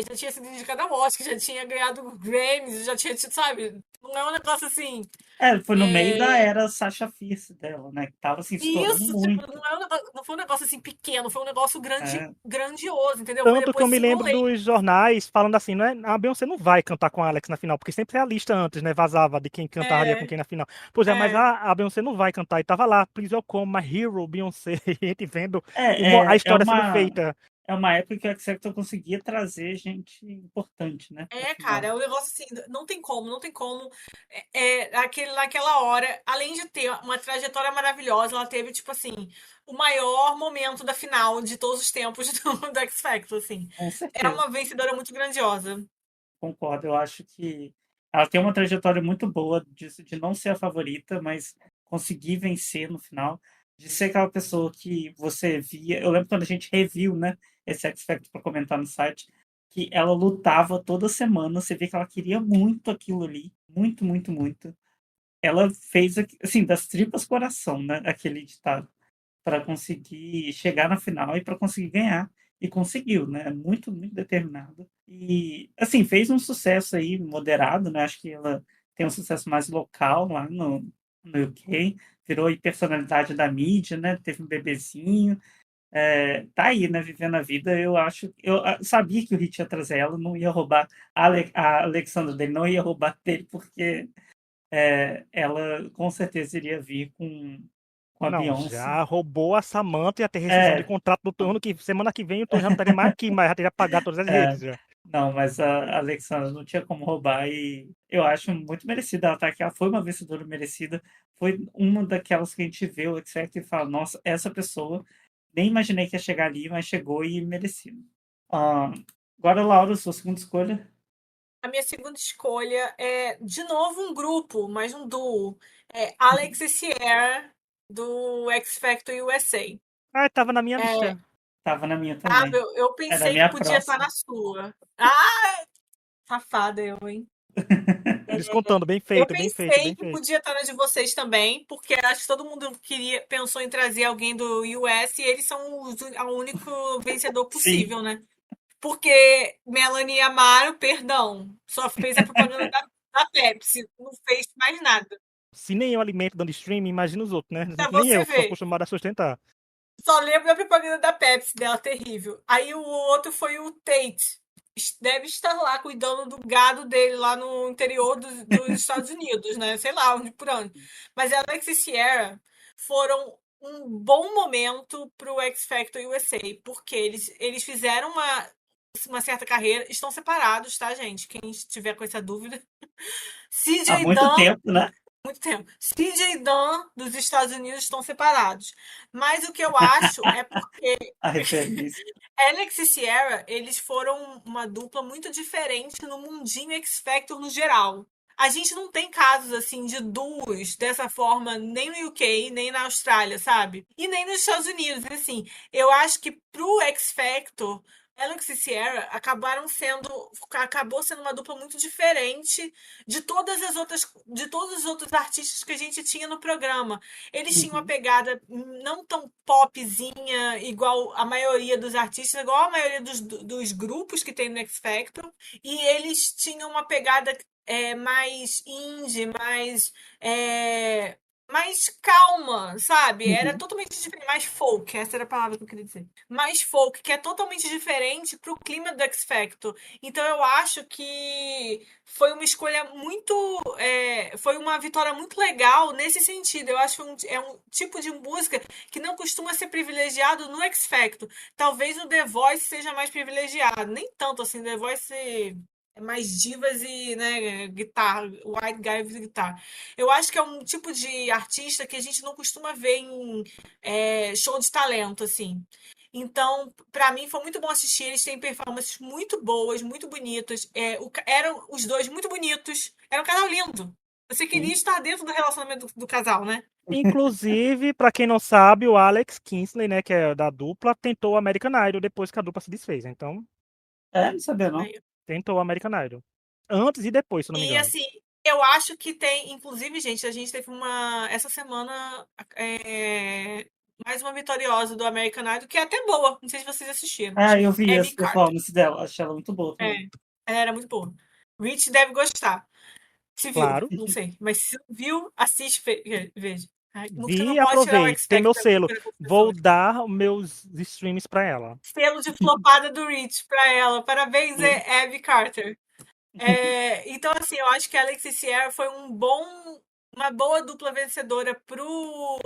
já tinha sido indicada ao Oscar, já tinha ganhado Grammys, já tinha tido, sabe? Não é um negócio assim. Foi no meio da É, era Sasha Fierce dela, né? Que tava assim, estourando isso, tipo, muito. não foi um negócio assim pequeno, foi um negócio É, grandioso, entendeu? Foi Tanto que eu depois me lembro Single dos jornais falando assim, não é? A Beyoncé não vai cantar com a Alex na final, porque sempre é a lista antes, né? Vazava de quem cantaria com É, quem na final. Pois é, mas é, a Beyoncé não vai cantar. E tava lá, Please Welcome My Hero, Beyoncé. E a gente vendo a é, é, é história sendo uma, feita. é uma época que o X Factor conseguia trazer gente importante, né? Pra cara, final. é um negócio assim, não tem como, não tem como. Naquela hora, além de ter uma trajetória maravilhosa, ela teve, tipo assim, o maior momento da final de todos os tempos do X Factor, assim. Com É certeza, uma vencedora muito grandiosa. concordo. Eu acho que ela tem uma trajetória muito boa disso, de não ser a favorita, mas conseguir vencer no final, de ser aquela pessoa que você via. Eu lembro quando a gente reviu, né? esse X Factor para comentar no site, que ela lutava toda semana, você vê que ela queria muito aquilo ali, muito, muito, muito. Ela fez, assim, das tripas coração, né, aquele ditado, para conseguir chegar na final e para conseguir ganhar. E conseguiu, né? Muito, muito determinada. E, assim, fez um sucesso aí moderado, né? Acho que ela tem um sucesso mais local lá no UK. Virou aí personalidade da mídia, né? Teve um bebezinho. Tá aí, né? Vivendo a vida. Eu acho. Eu sabia que o Hit ia trazer ela, não ia roubar a Alexandra dele, não ia roubar dele, porque ela com certeza iria vir com a Não, Beyoncé. já roubou a Samantha e ia ter rescisão de É, contrato do Tom, que semana que vem o Tom já não estaria mais aqui, mas já teria pagado todas as é, redes já. não, mas a Alexandra não tinha como roubar e eu acho muito merecida ela estar aqui. Ela foi uma vencedora merecida. Foi uma daquelas que a gente vê o X Factor e fala, nossa, essa pessoa nem imaginei que ia chegar ali, mas chegou e merecida. Ah, agora, Laura, sua segunda escolha. A minha segunda escolha é, de novo, um grupo, mas um duo. É Alex e Sierra, do X Factor USA. Ah, tava na minha É, lista. Tava na minha ah, também. eu Era a pensei que minha podia estar próxima. na sua. Ah, safada eu, hein? Descontando, bem Eu feito, bem feito, pensei bem que feito. podia estar na de vocês também, porque acho que todo mundo pensou em trazer alguém do US e eles são o único vencedor Sim. possível, né? Porque Melanie Amaro, perdão, só fez a propaganda da Pepsi, não fez mais nada. Se nem eu alimento dando streaming, imagina os outros, né? Pra Nem você eu, que sou ver. acostumado a sustentar. Só lembro da propaganda da Pepsi dela, terrível. Aí o outro foi o Tate. Deve estar lá cuidando do gado dele lá no interior dos Estados Unidos, né? Sei lá, onde por onde. Mas Alex e Sierra foram um bom momento pro X Factor USA, porque eles fizeram uma certa carreira, estão separados, tá, gente? Quem estiver com essa dúvida. Há CJ muito Dunn, tempo, né? muito tempo. CJ Dunn dos Estados Unidos estão separados. Mas o que eu acho é porque A referência. Alex e Sierra, eles foram uma dupla muito diferente no mundinho X Factor no geral. A gente não tem casos assim de duos dessa forma nem no UK, nem na Austrália, sabe? E nem nos Estados Unidos. Assim, eu acho que pro X Factor, Alex e Sierra acabou sendo uma dupla muito diferente de todos os outros artistas que a gente tinha no programa. Eles tinham uma Uhum. pegada não tão popzinha, igual a maioria dos artistas, igual a maioria dos grupos que tem no X Factor. E eles tinham uma pegada mais indie, mais calma, sabe? Era Uhum. totalmente diferente, mais folk, essa era a palavra que eu queria dizer. Mais folk, que é totalmente diferente pro clima do X Factor. Então eu acho que foi uma escolha muito. Foi uma vitória muito legal nesse sentido. Eu acho que é um tipo de música que não costuma ser privilegiado no X Factor. Talvez o The Voice seja mais privilegiado. Nem tanto assim, The Voice é mais divas e, né, guitarra, white guy with guitar. Eu acho que é um tipo de artista que a gente não costuma ver em show de talento, assim. Então, pra mim, foi muito bom assistir. Eles têm performances muito boas, muito bonitas. Eram os dois muito bonitos. Era um casal lindo. Você queria Sim. estar dentro do relacionamento do casal, né? Inclusive, pra quem não sabe, o Alex Kinsley, né, que é da dupla, tentou o American Idol depois que a dupla se desfez. Então, Não sabia não. Aí. tentou o American Idol. Antes e depois, se eu não me E engano. assim, eu acho que tem, inclusive, gente, a gente teve essa semana mais uma vitoriosa do American Idol, que é até boa. Não sei se vocês assistiram. Eu vi Abby essa Carter. performance dela. Achei ela muito boa É, também. ela era muito boa. Rich deve gostar. Se viu, Claro. não sei. Mas se não viu, assiste, veja. Ai, você Vi não e pode tirar o aprovei. X Tem meu Factor selo. das Vou pessoas. dar os meus streams pra ela. Selo de flopada do Rich pra ela. Parabéns, Sim. Abby Carter. Então, assim, eu acho que a Alex e Sierra foi uma boa dupla vencedora pro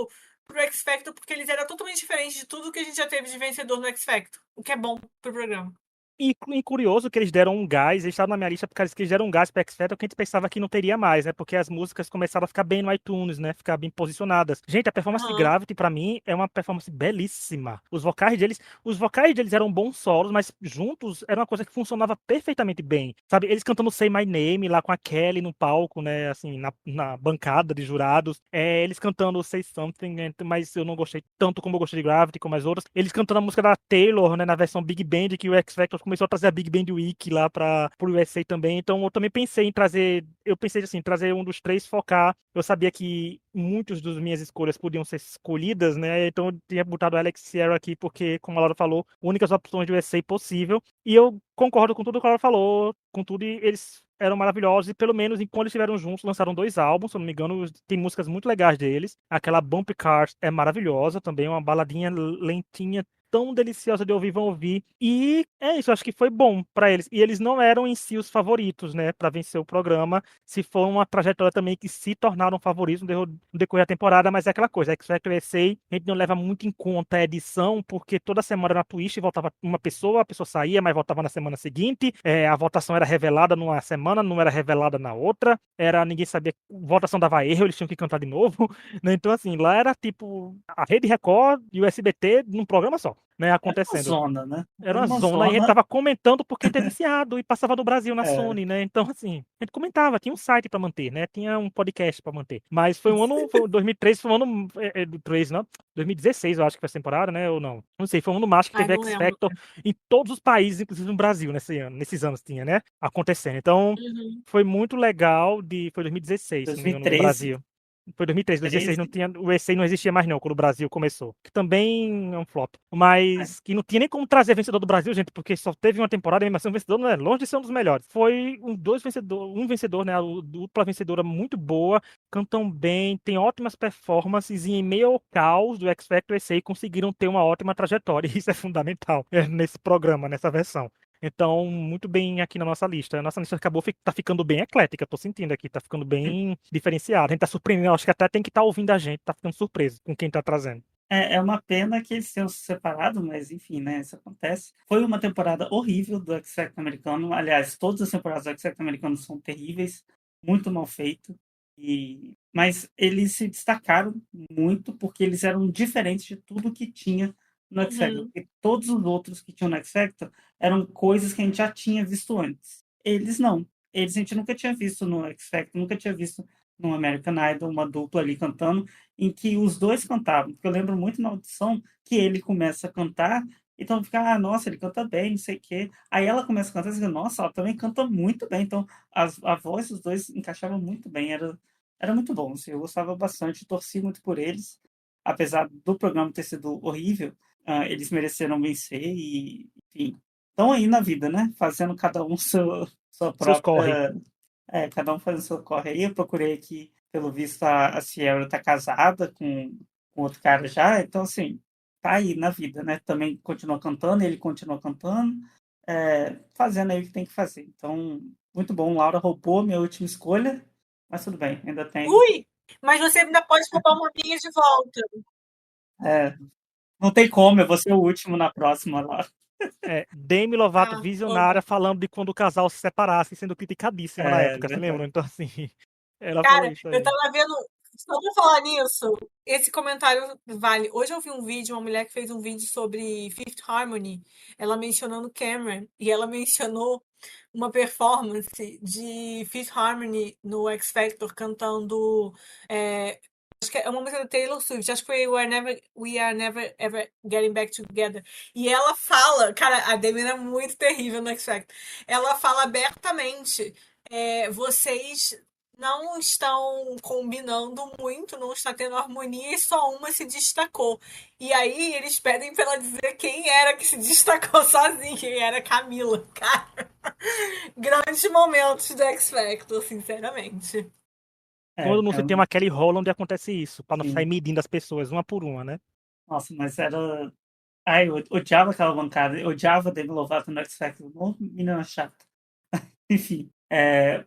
X Factor, porque eles eram totalmente diferentes de tudo que a gente já teve de vencedor no X Factor, o que é bom pro programa. E curioso que eles deram um gás, eles estavam na minha lista porque eles deram um gás pra X Factor que a gente pensava que não teria mais, né? Porque as músicas começaram a ficar bem no iTunes, né? Ficar bem posicionadas. Gente, a performance de Aham. Gravity, pra mim, é uma performance belíssima. Os vocais deles eram bons solos, mas juntos era uma coisa que funcionava perfeitamente bem. Sabe, eles cantando Say My Name lá com a Kelly no palco, né? Assim, na bancada de jurados. Eles cantando Say Something, né, mas eu não gostei tanto como eu gostei de Gravity, como as outras. Eles cantando a música da Taylor, né? Na versão Big Band, que o X Factor começou a trazer a Big Band Week lá pro USA também. Então eu também pensei em trazer. Eu pensei assim, trazer um dos três, focar. Eu sabia que muitas das minhas escolhas podiam ser escolhidas, né? Então eu tinha botado o Alex Sierra aqui, porque, como a Laura falou, únicas opções de USA possível. E eu concordo com tudo que a Laura falou, com tudo, e eles eram maravilhosos, e pelo menos enquanto eles estiveram juntos, lançaram 2 álbuns, se eu não me engano, tem músicas muito legais deles. Aquela Bump Cars é maravilhosa também, uma baladinha lentinha, tão deliciosa de ouvir, vão ouvir. E é isso, acho que foi bom pra eles. E eles não eram em si os favoritos, né, pra vencer o programa. Se for uma trajetória também que se tornaram favoritos no decorrer da temporada, mas é aquela coisa, X Factor USA, a gente não leva muito em conta a edição, porque toda semana na Twitch voltava uma pessoa, a pessoa saía, mas voltava na semana seguinte. A votação era revelada numa semana, não era revelada na outra. Ninguém sabia, votação dava erro, eles tinham que cantar de novo. Né? Então, assim, lá era tipo a Rede Record e o SBT num programa só, né, Era uma acontecendo. zona, né? Era Era uma uma zona e a gente zona. tava comentando porque tinha iniciado e passava do Brasil na É, Sony, né? Então, assim, a gente comentava, tinha um site pra manter, né? Tinha um podcast pra manter. Mas foi um ano, 2013 foi um ano do 13, não? 2016, eu acho que foi essa temporada, né? Ou não? Não sei, foi um ano mais que Ai, teve não X lembro. Factor em todos os países, inclusive no Brasil, nesses anos tinha, né? Acontecendo. Então, Uhum. foi muito legal foi 2016, se não me engano, no 2013, Brasil. Foi 2013, 2016 não 13. tinha, o ESA não existia mais não, quando o Brasil começou. Que também é um flop. É, Mas que não tinha nem como trazer vencedor do Brasil, gente, porque só teve uma temporada e mesmo assim o vencedor não é longe de ser um dos melhores. Foi um vencedor, né, a dupla vencedora muito boa, cantam bem, tem ótimas performances e em meio ao caos do X Factor ESA conseguiram ter uma ótima trajetória. E isso é fundamental nesse programa, nessa versão. Então, muito bem aqui na nossa lista. A nossa lista tá ficando bem eclética, tô sentindo aqui, tá ficando bem diferenciada. A gente tá surpreendendo, acho que até tem que estar ouvindo a gente, tá ficando surpreso com quem tá trazendo. é uma pena que eles tenham se separado, mas enfim, né? Isso acontece. Foi uma temporada horrível do X Factor americano. Aliás, todas as temporadas do X Factor americano são terríveis, muito mal feito. Mas eles se destacaram muito porque eles eram diferentes de tudo que tinha no X Factor. Uhum. Porque todos os outros que tinham no X Factor eram coisas que a gente já tinha visto antes. Eles não. Eles a gente nunca tinha visto no X Factor, nunca tinha visto no American Idol uma dupla ali cantando em que os dois cantavam. Porque eu lembro muito na audição que ele começa a cantar, então fica, nossa, ele canta bem, não sei o quê. Aí ela começa a cantar e diz, nossa, ela também canta muito bem. Então a voz dos dois encaixava muito bem, era muito bom. Assim, eu gostava bastante, torci muito por eles. Apesar do programa ter sido horrível, eles mereceram vencer e, enfim, estão aí na vida, né? Fazendo cada um sua Seus corre. própria. Cada um fazendo seu corre aí. Eu procurei aqui, pelo visto, a Sierra tá casada com outro cara já, então, assim, tá aí na vida, né? Também continua cantando, ele continua cantando, fazendo aí o que tem que fazer. Então, muito bom. Laura roubou minha última escolha, mas tudo bem, ainda tem. Ui! Mas você ainda pode roubar uma minha de volta. é, não tem como, eu vou ser o último na próxima, Laura. Demi Lovato, Ah, visionária, amo. falando de quando o casal se separasse, sendo criticadíssima na época, se Verdade. lembram? Então, assim, ela falou Cara, isso eu aí. tava vendo. Só pra falar nisso, esse comentário vale. Hoje eu vi um vídeo, uma mulher que fez um vídeo sobre Fifth Harmony, ela mencionando Cameron, e ela mencionou uma performance de Fifth Harmony no X Factor cantando. Acho que é uma música da Taylor Swift, acho que foi We Are Never Ever Getting Back Together. E ela fala, cara, a Demi era muito terrível no X Factor. Ela fala abertamente: vocês não estão combinando muito, não está tendo harmonia e só uma se destacou. E aí eles pedem pra ela dizer quem era que se destacou sozinha, e era Camila. Cara, grandes momentos do X Factor, sinceramente. É, Quando não é, se tem uma Kelly Holland, acontece isso, pra não sair sim. medindo as pessoas uma por uma, né? Nossa, mas era. Ai, eu odiava aquela bancada, eu odiava Demi Lovato no X Factor, menina chata. Enfim,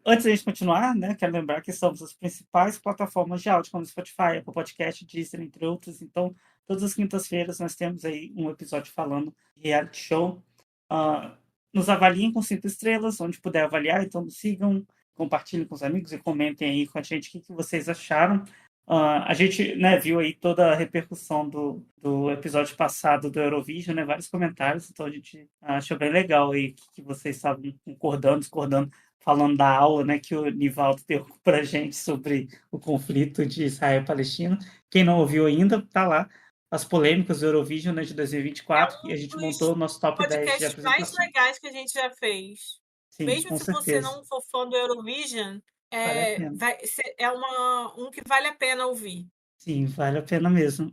antes da gente continuar, né, quero lembrar que somos as principais plataformas de áudio, como Spotify, Apple Podcast, Deezer, entre outros. Então, todas as quintas-feiras nós temos aí um episódio falando de reality show. Ah, nos avaliem com 5 estrelas, onde puder avaliar, então nos sigam, compartilhem com os amigos e comentem aí com a gente o que vocês acharam. A gente, né, viu aí toda a repercussão do episódio passado do Eurovision, né, vários comentários, então a gente achou bem legal aí que vocês estavam concordando, discordando, falando da aula, né, que o Nivaldo deu pra gente sobre o conflito de Israel e Palestina. Quem não ouviu ainda, tá lá, as polêmicas do Eurovision, né, de 2024, e a gente montou o nosso top 10 de Podcasts mais apresentação. legais que a gente já fez. Sim, Mesmo com se você certeza. não for fã do Eurovision, Vale a pena. um que vale a pena ouvir. Sim, vale a pena mesmo.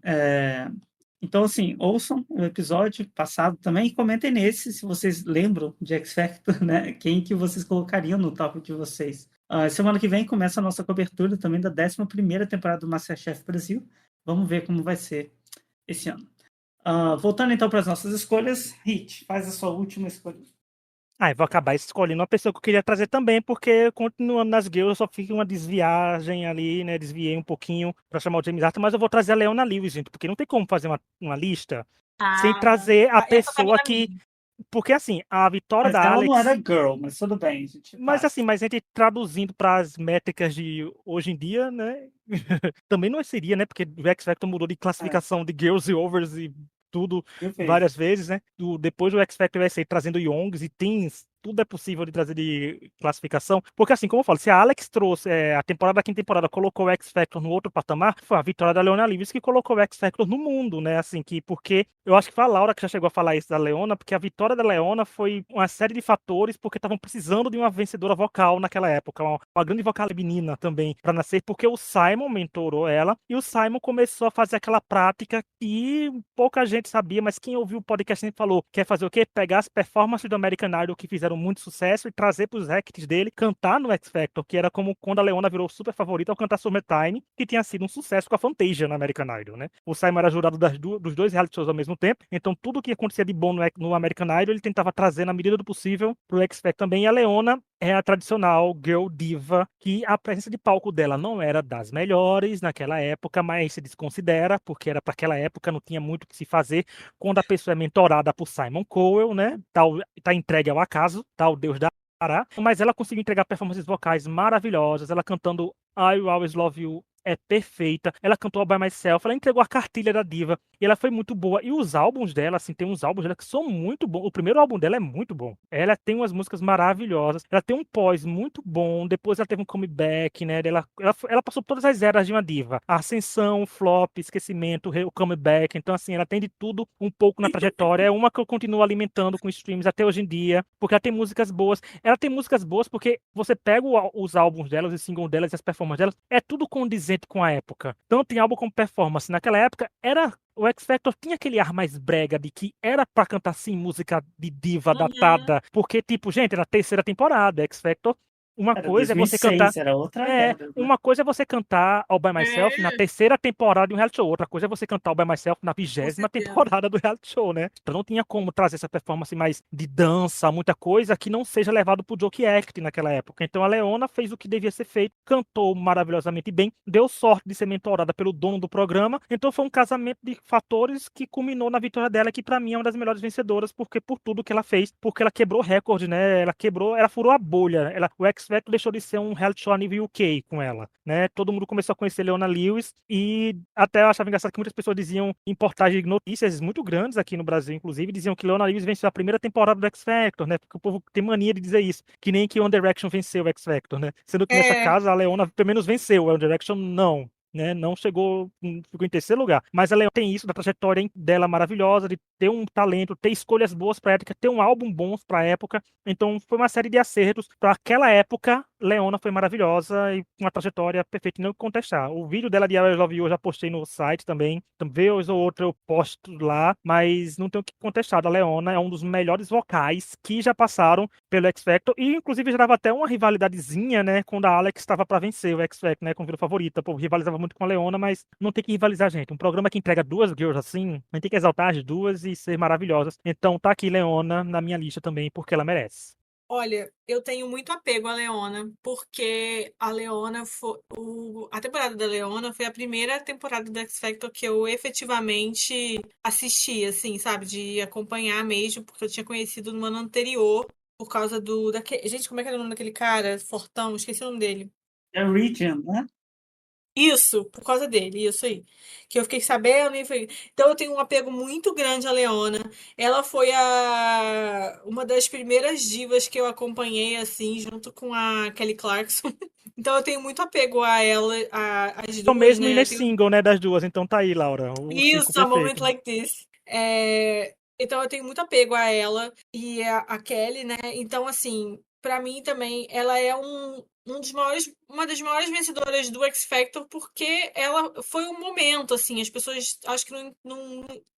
Então, assim, ouçam o episódio passado também e comentem nesse se vocês lembram de X Factor, né? Quem que vocês colocariam no top de vocês. Semana que vem começa a nossa cobertura também da 11ª temporada do MasterChef Brasil. Vamos ver como vai ser esse ano. Voltando então para as nossas escolhas, Hit, faz a sua última escolha. Eu vou acabar escolhendo uma pessoa que eu queria trazer também, porque continuando nas girls, eu só fiz uma desviagem ali, né? Desviei um pouquinho pra chamar o James Arthur, mas eu vou trazer a Leona Lewis, gente, porque não tem como fazer uma lista sem trazer a essa também pessoa é que. minha. Porque assim, a vitória Mas da ela Alex. não era girl, mas tudo bem, a gente Mas faz. assim, mas a gente traduzindo para as métricas de hoje em dia, né? Também não seria, né? Porque o X Factor mudou de classificação de girls e overs e tudo Mil vezes. várias vezes, né? Depois o X Factor vai ser trazendo Youngs e teens, tudo é possível de trazer de classificação. Porque assim, como eu falo, se a Alex trouxe a temporada da quinta temporada, colocou o X Factor no outro patamar, foi a vitória da Leona Lewis que colocou o X Factor no mundo, né? Assim, porque eu acho que foi a Laura que já chegou a falar isso da Leona, porque a vitória da Leona foi uma série de fatores, porque estavam precisando de uma vencedora vocal naquela época, uma grande vocal menina também para nascer, porque o Simon mentorou ela e o Simon começou a fazer aquela prática que pouca gente sabia, mas quem ouviu o podcast sempre falou, quer fazer o quê? Pegar as performances do American Idol que fizeram muito sucesso e trazer para os acts dele, cantar no X Factor, que era como quando a Leona virou super favorita ao cantar Summertime, que tinha sido um sucesso com a Fantasia no American Idol, né? O Simon era jurado dos dois reality shows ao mesmo tempo, então tudo que acontecia de bom no American Idol ele tentava trazer na medida do possível pro X Factor também, e a Leona é a tradicional girl diva, que a presença de palco dela não era das melhores naquela época, mas se desconsidera, porque era para aquela época, não tinha muito o que se fazer. Quando a pessoa é mentorada por Simon Cowell, né, tá entregue ao acaso, tá o Deus dará, mas ela conseguiu entregar performances vocais maravilhosas, ela cantando I Will Always Love You é perfeita. Ela cantou All By Myself, ela entregou a cartilha da diva e ela foi muito boa. E os álbuns dela, assim, tem uns álbuns dela que são muito bons. O primeiro álbum dela é muito bom. Ela tem umas músicas maravilhosas. Ela tem um pós muito bom. Depois ela teve um comeback, né? Ela passou por todas as eras de uma diva. A ascensão, o flop, esquecimento, o comeback. Então, assim, ela tem de tudo um pouco na trajetória. É uma que eu continuo alimentando com streams até hoje em dia, porque ela tem músicas boas. Ela tem músicas boas porque você pega os álbuns dela, os singles delas e as performances delas, é tudo condizente com a época. Tanto em álbum como performance. Naquela época, o X Factor tinha aquele ar mais brega de que era pra cantar, sim, música de diva datada. Porque, tipo, gente, era a terceira temporada. X Factor, uma Era coisa é você cantar. 2006, era outra era, né? Uma coisa é você cantar All By Myself na terceira temporada de um reality show. Outra coisa é você cantar All By Myself na 20ª certeza. temporada do reality show, né? Então não tinha como trazer essa performance mais de dança, muita coisa que não seja levado pro joke act naquela época. Então a Leona fez o que devia ser feito, cantou maravilhosamente bem, deu sorte de ser mentorada pelo dono do programa. Então foi um casamento de fatores que culminou na vitória dela, que pra mim é uma das melhores vencedoras, porque por tudo que ela fez, porque ela quebrou recorde, né? Ela furou a bolha. O X Factor deixou de ser um reality show a nível UK com ela, né? Todo mundo começou a conhecer Leona Lewis e até eu achava engraçado que muitas pessoas diziam em portagens de notícias muito grandes aqui no Brasil, inclusive, diziam que Leona Lewis venceu a primeira temporada do X Factor, né? Porque o povo tem mania de dizer isso, que nem que One Direction venceu o X Factor, né? Sendo que nessa casa a Leona pelo menos venceu, o One Direction não. Né, não chegou, ficou em terceiro lugar. Mas ela tem isso da trajetória dela maravilhosa, de ter um talento, ter escolhas boas para época, ter um álbum bom para época. Então foi uma série de acertos para aquela época. Leona foi maravilhosa e uma trajetória perfeita, não contestar. O vídeo dela de I Love You eu já postei no site também. Vez ou outra eu posto lá, mas não tenho o que contestar. A Leona é um dos melhores vocais que já passaram pelo X Factor e inclusive já dava até uma rivalidadezinha, né, quando a Alex estava para vencer o X Factor, né, como virou favorita. Pô, rivalizava muito com a Leona, mas não tem que rivalizar, gente. Um programa que entrega duas girls assim, a gente tem que exaltar as duas e ser maravilhosas. Então tá aqui Leona na minha lista também, porque ela merece. Olha, eu tenho muito apego à Leona, porque a Leona a temporada da Leona foi a primeira temporada do X Factor que eu efetivamente assisti, assim, sabe? De acompanhar mesmo, porque eu tinha conhecido no ano anterior, por causa Gente, como é que era o nome daquele cara? Fortão, esqueci o nome dele. É Region, né? Isso, por causa dele, isso aí. Que eu fiquei sabendo e falei. Então eu tenho um apego muito grande à Leona. Ela foi uma das primeiras divas que eu acompanhei, assim, junto com a Kelly Clarkson. Então eu tenho muito apego a ela, as É o duas, mesmo né? inner single, né, das duas. Então tá aí, Laura, o ciclo Isso, A Moment perfeito. Like This. Então eu tenho muito apego a ela e a Kelly, né? Então, assim, pra mim também, ela é uma das maiores vencedoras do X Factor, porque ela foi um momento, assim, as pessoas acho que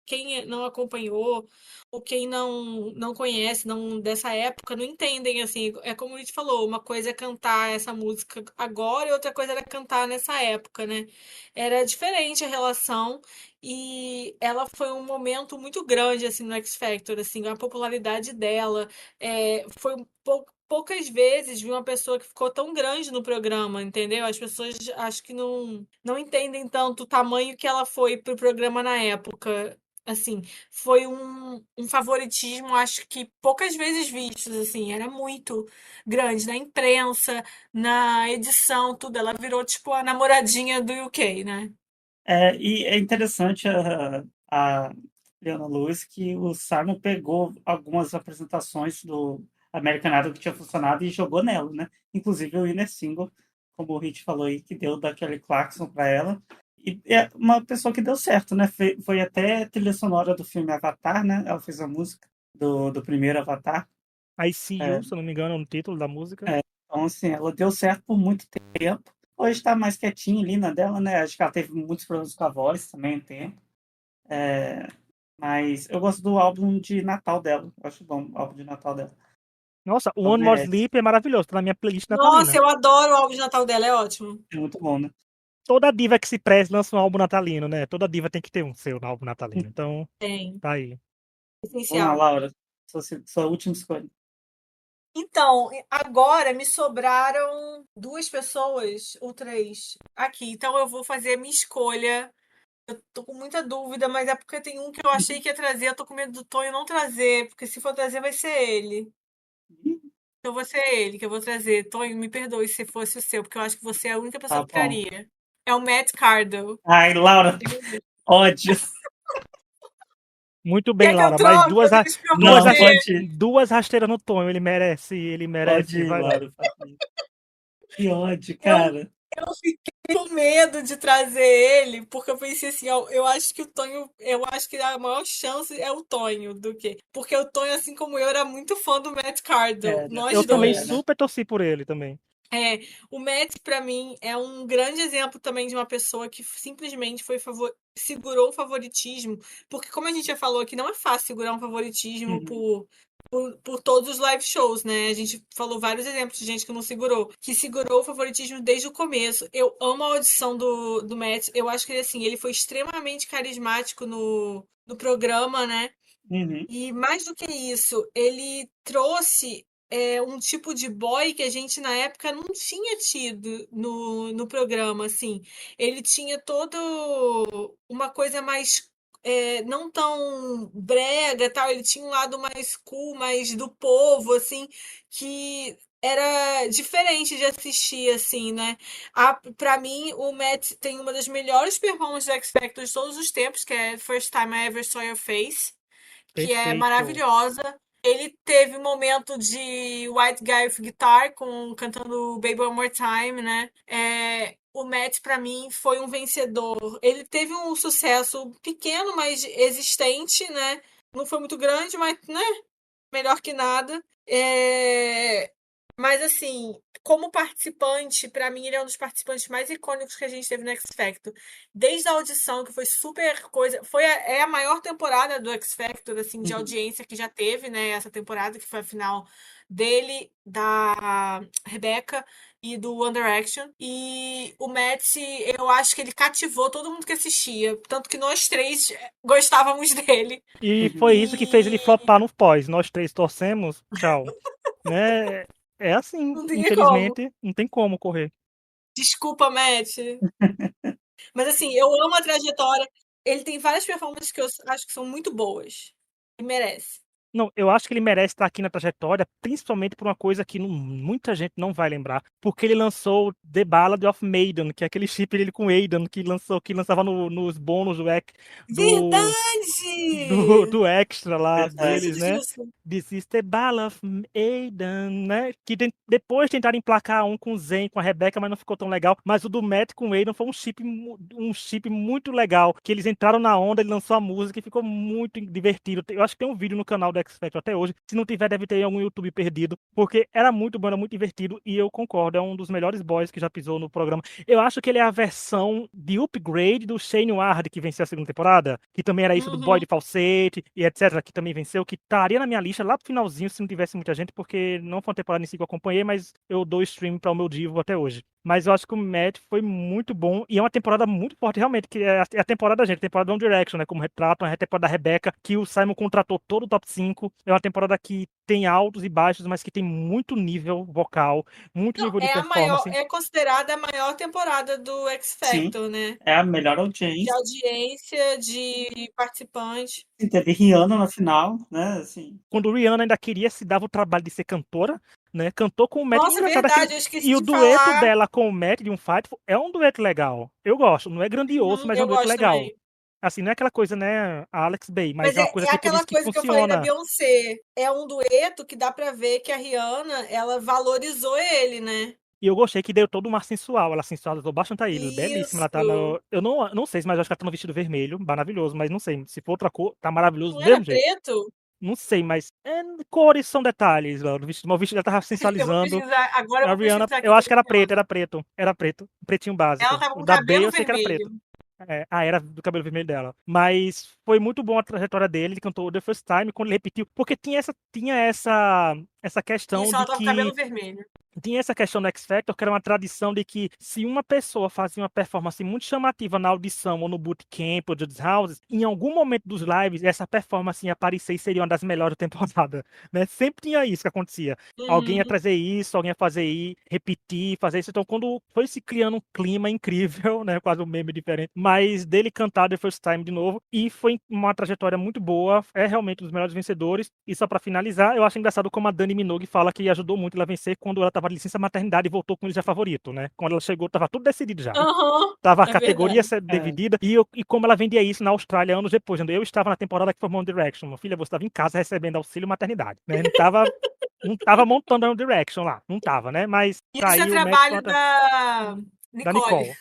quem não acompanhou ou quem não conhece, não dessa época, não entendem, assim, é como a gente falou, uma coisa é cantar essa música agora e outra coisa era cantar nessa época, né? Era diferente a relação. E ela foi um momento muito grande assim no X Factor, assim, a popularidade dela foi poucas vezes vi uma pessoa que ficou tão grande no programa, entendeu? As pessoas acho que não entendem tanto o tamanho que ela foi pro programa na época. Assim, foi um favoritismo, acho que poucas vezes vistos, assim, era muito grande na imprensa, na edição, tudo. Ela virou tipo a namoradinha do UK, né? E é interessante a Leona Lewis que o Simon pegou algumas apresentações do American Idol que tinha funcionado e jogou nela, né? Inclusive o Inner Single, como o Hit falou aí, que deu da Kelly Clarkson para ela. E é uma pessoa que deu certo, né? Foi até trilha sonora do filme Avatar, né? Ela fez a música do primeiro Avatar. I See É, You, se eu não me engano, é o título da música. então, assim, ela deu certo por muito tempo. Hoje está mais quietinha ali na dela, né? Acho que ela teve muitos problemas com a voz também, um tempo. Mas eu gosto do álbum de Natal dela. Eu acho bom o álbum de Natal dela. Nossa, o Ela One More merece. Sleep é maravilhoso, tá na minha playlist Nossa, natalina. eu adoro o álbum de Natal dela, é ótimo. É muito bom, né? Toda diva que se preze lança um álbum natalino, né? Toda diva tem que ter um seu álbum natalino. Então, Tem, tá aí. Vamos lá, essencial. Laura. Sua última escolha. Então, agora me sobraram duas pessoas ou três aqui. Então eu vou fazer a minha escolha. Eu tô com muita dúvida, mas é porque tem um que eu achei que ia trazer. Eu tô com medo do Tonho não trazer, porque se for trazer vai ser ele. Então vai ser ele que eu vou trazer. Tonho, me perdoe se fosse o seu, porque eu acho que você é a única pessoa Tá que bom. traria. É o Matt Cardle. Ai, Laura, ódio. Muito bem, Quer que eu Laura, mas troque? Deixa eu Não, fazer. pode ir. duas rasteiras no Tonho. Ele Pode merece. ir, Vai lá. Laura. Pode ir. Que ódio, Eu cara. Eu fiquei com medo de trazer ele, porque eu pensei assim, ó, eu acho que o Tonho, eu acho que a maior chance é o Tonho do que. Porque o Tonho, assim como eu, era muito fã do Matt Cardle, Eu nós Eu também dois. era. super torci por ele também. É, o Matt, pra mim, é um grande exemplo também de uma pessoa que simplesmente segurou o favoritismo, porque como a gente já falou aqui, não é fácil segurar um favoritismo Uhum. por todos os live shows, né? A gente falou vários exemplos de gente que não segurou, que segurou o favoritismo desde o começo. Eu amo a audição do Matt, eu acho que ele, assim, ele foi extremamente carismático no programa, né? Uhum. E mais do que isso, ele trouxe um tipo de boy que a gente na época não tinha tido no programa, assim. Ele tinha todo uma coisa mais não tão brega, tal. Ele tinha um lado mais cool, mais do povo, assim, que era diferente de assistir, assim, né? Pra mim, o Matt tem uma das melhores performances do X Factor de todos os tempos, que é First Time I Ever Saw Your Face, que é Perfeito. maravilhosa. Ele teve um momento de White Guy with Guitar, cantando Baby One More Time, né? O Matt, pra mim, foi um vencedor. Ele teve um sucesso pequeno, mas existente, né? Não foi muito grande, mas, né? Melhor que nada. Mas assim, como participante, pra mim ele é um dos participantes mais icônicos que a gente teve no X Factor. Desde a audição, que foi super coisa. É a maior temporada do X Factor, assim, de Uhum. audiência que já teve, né? Essa temporada, que foi a final dele, da Rebecca e do One Direction. E o Matt, eu acho que ele cativou todo mundo que assistia. Tanto que nós três gostávamos dele. E Uhum. foi isso que fez ele E flopar no pós. Nós três torcemos. Tchau. né? É assim, Não tinha como. infelizmente, não tem como correr. Desculpa, Matt. Mas assim, eu amo a trajetória. Ele tem várias performances que eu acho que são muito boas. E merece. Não, eu acho que ele merece estar aqui na trajetória, principalmente por uma coisa que muita gente não vai lembrar, porque ele lançou The Ballad of Maiden, que é aquele chip dele com Aidan que lançava nos bônus do, Verdade! do extra lá Verdade. deles, Esqueci né? disso. This is the Ballad of Aidan, né? Que depois tentaram emplacar um com o Zen, com a Rebecca, mas não ficou tão legal. Mas o do Matt com o Aidan foi um chip muito legal, que eles entraram na onda, ele lançou a música e ficou muito divertido. Eu acho que tem um vídeo no canal do X Factor até hoje. Se não tiver, deve ter em algum YouTube perdido, porque era muito bom, era muito divertido e eu concordo, é um dos melhores boys que já pisou no programa. Eu acho que ele é a versão de upgrade do Shane Ward, que venceu a segunda temporada, que também era isso do boy Uhum. de falsete e etc, que também venceu, que estaria na minha lista lá pro finalzinho se não tivesse muita gente, porque não foi uma temporada em si que eu acompanhei, mas eu dou stream para o meu Divo até hoje. Mas eu acho que o Matt foi muito bom e é uma temporada muito forte, realmente, que é a temporada da gente, a temporada do One Direction, né? Como retratam, é a temporada da Rebecca, que o Simon contratou todo o top 5. É uma temporada que tem altos e baixos, mas que tem muito nível vocal, muito Não, nível de é a maior, performance. é considerada a maior temporada do X Sim, Factor, né? é a melhor De audiência. audiência, de participante. Teve Rihanna na final, né? Assim, Quando Rihanna ainda queria se dava o trabalho de ser cantora, né? Cantou com o Matt. Nossa, Engraçado aquele. verdade, eu esqueci E o de dueto falar. dela com o Matt de um fight é um dueto legal. Eu gosto. Não é grandioso, Uhum, mas é um eu dueto gosto legal. também. Assim, não é aquela coisa, né, Alex Bay, mas Mas é uma coisa é tipo aquela disso que coisa que eu falei da funciona. Beyoncé. É um dueto que dá pra ver que a Rihanna, ela valorizou ele, né? E eu gostei que deu todo um ar sensual. Ela sensualizou bastante a ele. Belíssima. Ela tá Isso. no. Eu não sei, mas eu acho que ela tá no vestido vermelho. Maravilhoso, mas não sei. Se for outra cor, tá maravilhoso Não do era mesmo jeito. preto? Não sei, mas cores são detalhes. Ó. O vestido dela tava Eu vou sensualizando. pesquisar, agora eu A vou Rihanna, pesquisar eu aqui, acho fiquei que era preto, curiosa. era preto. Era preto. Pretinho Ela básico. tava O com da B cabelo eu sei que era vermelho. preto. Era do cabelo vermelho dela. Mas foi muito bom a trajetória dele. Ele cantou The First Time quando ele repetiu. Porque tinha essa questão Isso, de ela tava com cabelo que vermelho. tinha essa questão do X Factor, que era uma tradição de que se uma pessoa fazia uma performance muito chamativa na audição, ou no bootcamp, ou Judge Houses, em algum momento dos lives, essa performance ia aparecer e seria uma das melhores da temporada, né? Sempre tinha isso que acontecia. Alguém ia Uhum. trazer isso, alguém ia fazer isso, repetir, fazer isso. Então, quando foi se criando um clima incrível, né? Quase um meme diferente, mas dele cantar The First Time de novo, e foi uma trajetória muito boa, é realmente um dos melhores vencedores. E só pra finalizar, eu acho engraçado como a Dani Minogue fala que ajudou muito ela a vencer quando ela tava de licença maternidade e voltou com ele já favorito, né? Quando ela chegou, tava tudo decidido já. Aham, Tava a é categoria verdade. sendo é, dividida e como ela vendia isso na Austrália anos depois. Eu estava na temporada que formou One Direction. Minha filha, você estava em casa recebendo auxílio maternidade, né? Não tava montando a One Direction lá. Não tava, né? Mas tá Isso é aí o Matt trabalho contra da da Nicole. Nicole.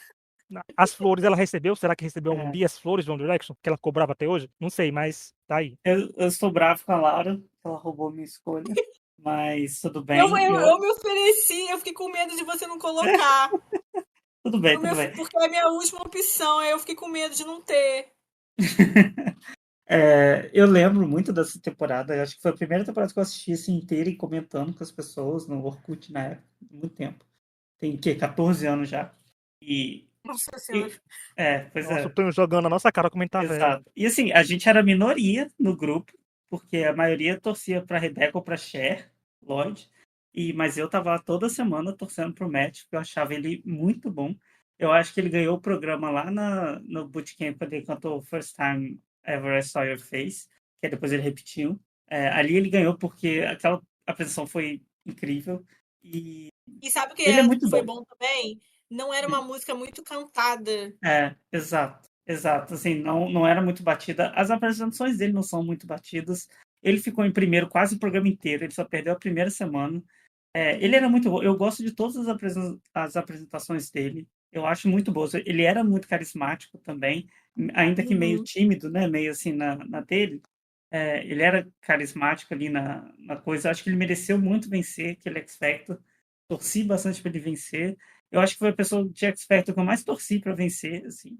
As flores ela recebeu? Será que recebeu algum é. dia as flores do One Direction? Que ela cobrava até hoje? Não sei, mas tá aí. Eu estou bravo com a Laura, ela roubou minha escolha, mas tudo Eu, bem. eu, eu me ofereci, eu fiquei com medo de você não colocar. Tudo bem, tudo bem. Porque é a minha última opção, aí eu fiquei com medo de não ter. Eu lembro muito dessa temporada. Eu acho que foi a primeira temporada que eu assisti assim, inteira e comentando com as pessoas no Orkut na época, muito tempo. Tem que 14 anos já. E, Nossa Senhora. e pois Nossa, o é, Tonho jogando na nossa cara como ele tá velho. exato. E assim, a gente era minoria no grupo, porque a maioria torcia para Rebecca ou para Cher, Lloyd. Mas eu tava lá toda semana torcendo pro Matt, porque eu achava ele muito bom. Eu acho que ele ganhou o programa lá no Bootcamp, quando ele cantou First Time Ever I Saw Your Face, que depois ele repetiu. Ali ele ganhou porque aquela apresentação foi incrível. E E sabe o que ele é muito foi bom. bom também? Não era uma música muito cantada. Exato, exato. Assim, não era muito batida. As apresentações dele não são muito batidas. Ele ficou em primeiro quase o programa inteiro, ele só perdeu a primeira semana. Ele era muito bom. Eu gosto de todas as apresentações dele. Eu acho muito boas. Ele era muito carismático também, ainda que meio Uhum. tímido, né? Meio assim na dele. Ele era carismático ali na coisa. Eu acho que ele mereceu muito vencer aquele X Factor. Torci bastante para ele vencer. Eu acho que foi a pessoa de X Factor que eu mais torci para vencer, assim,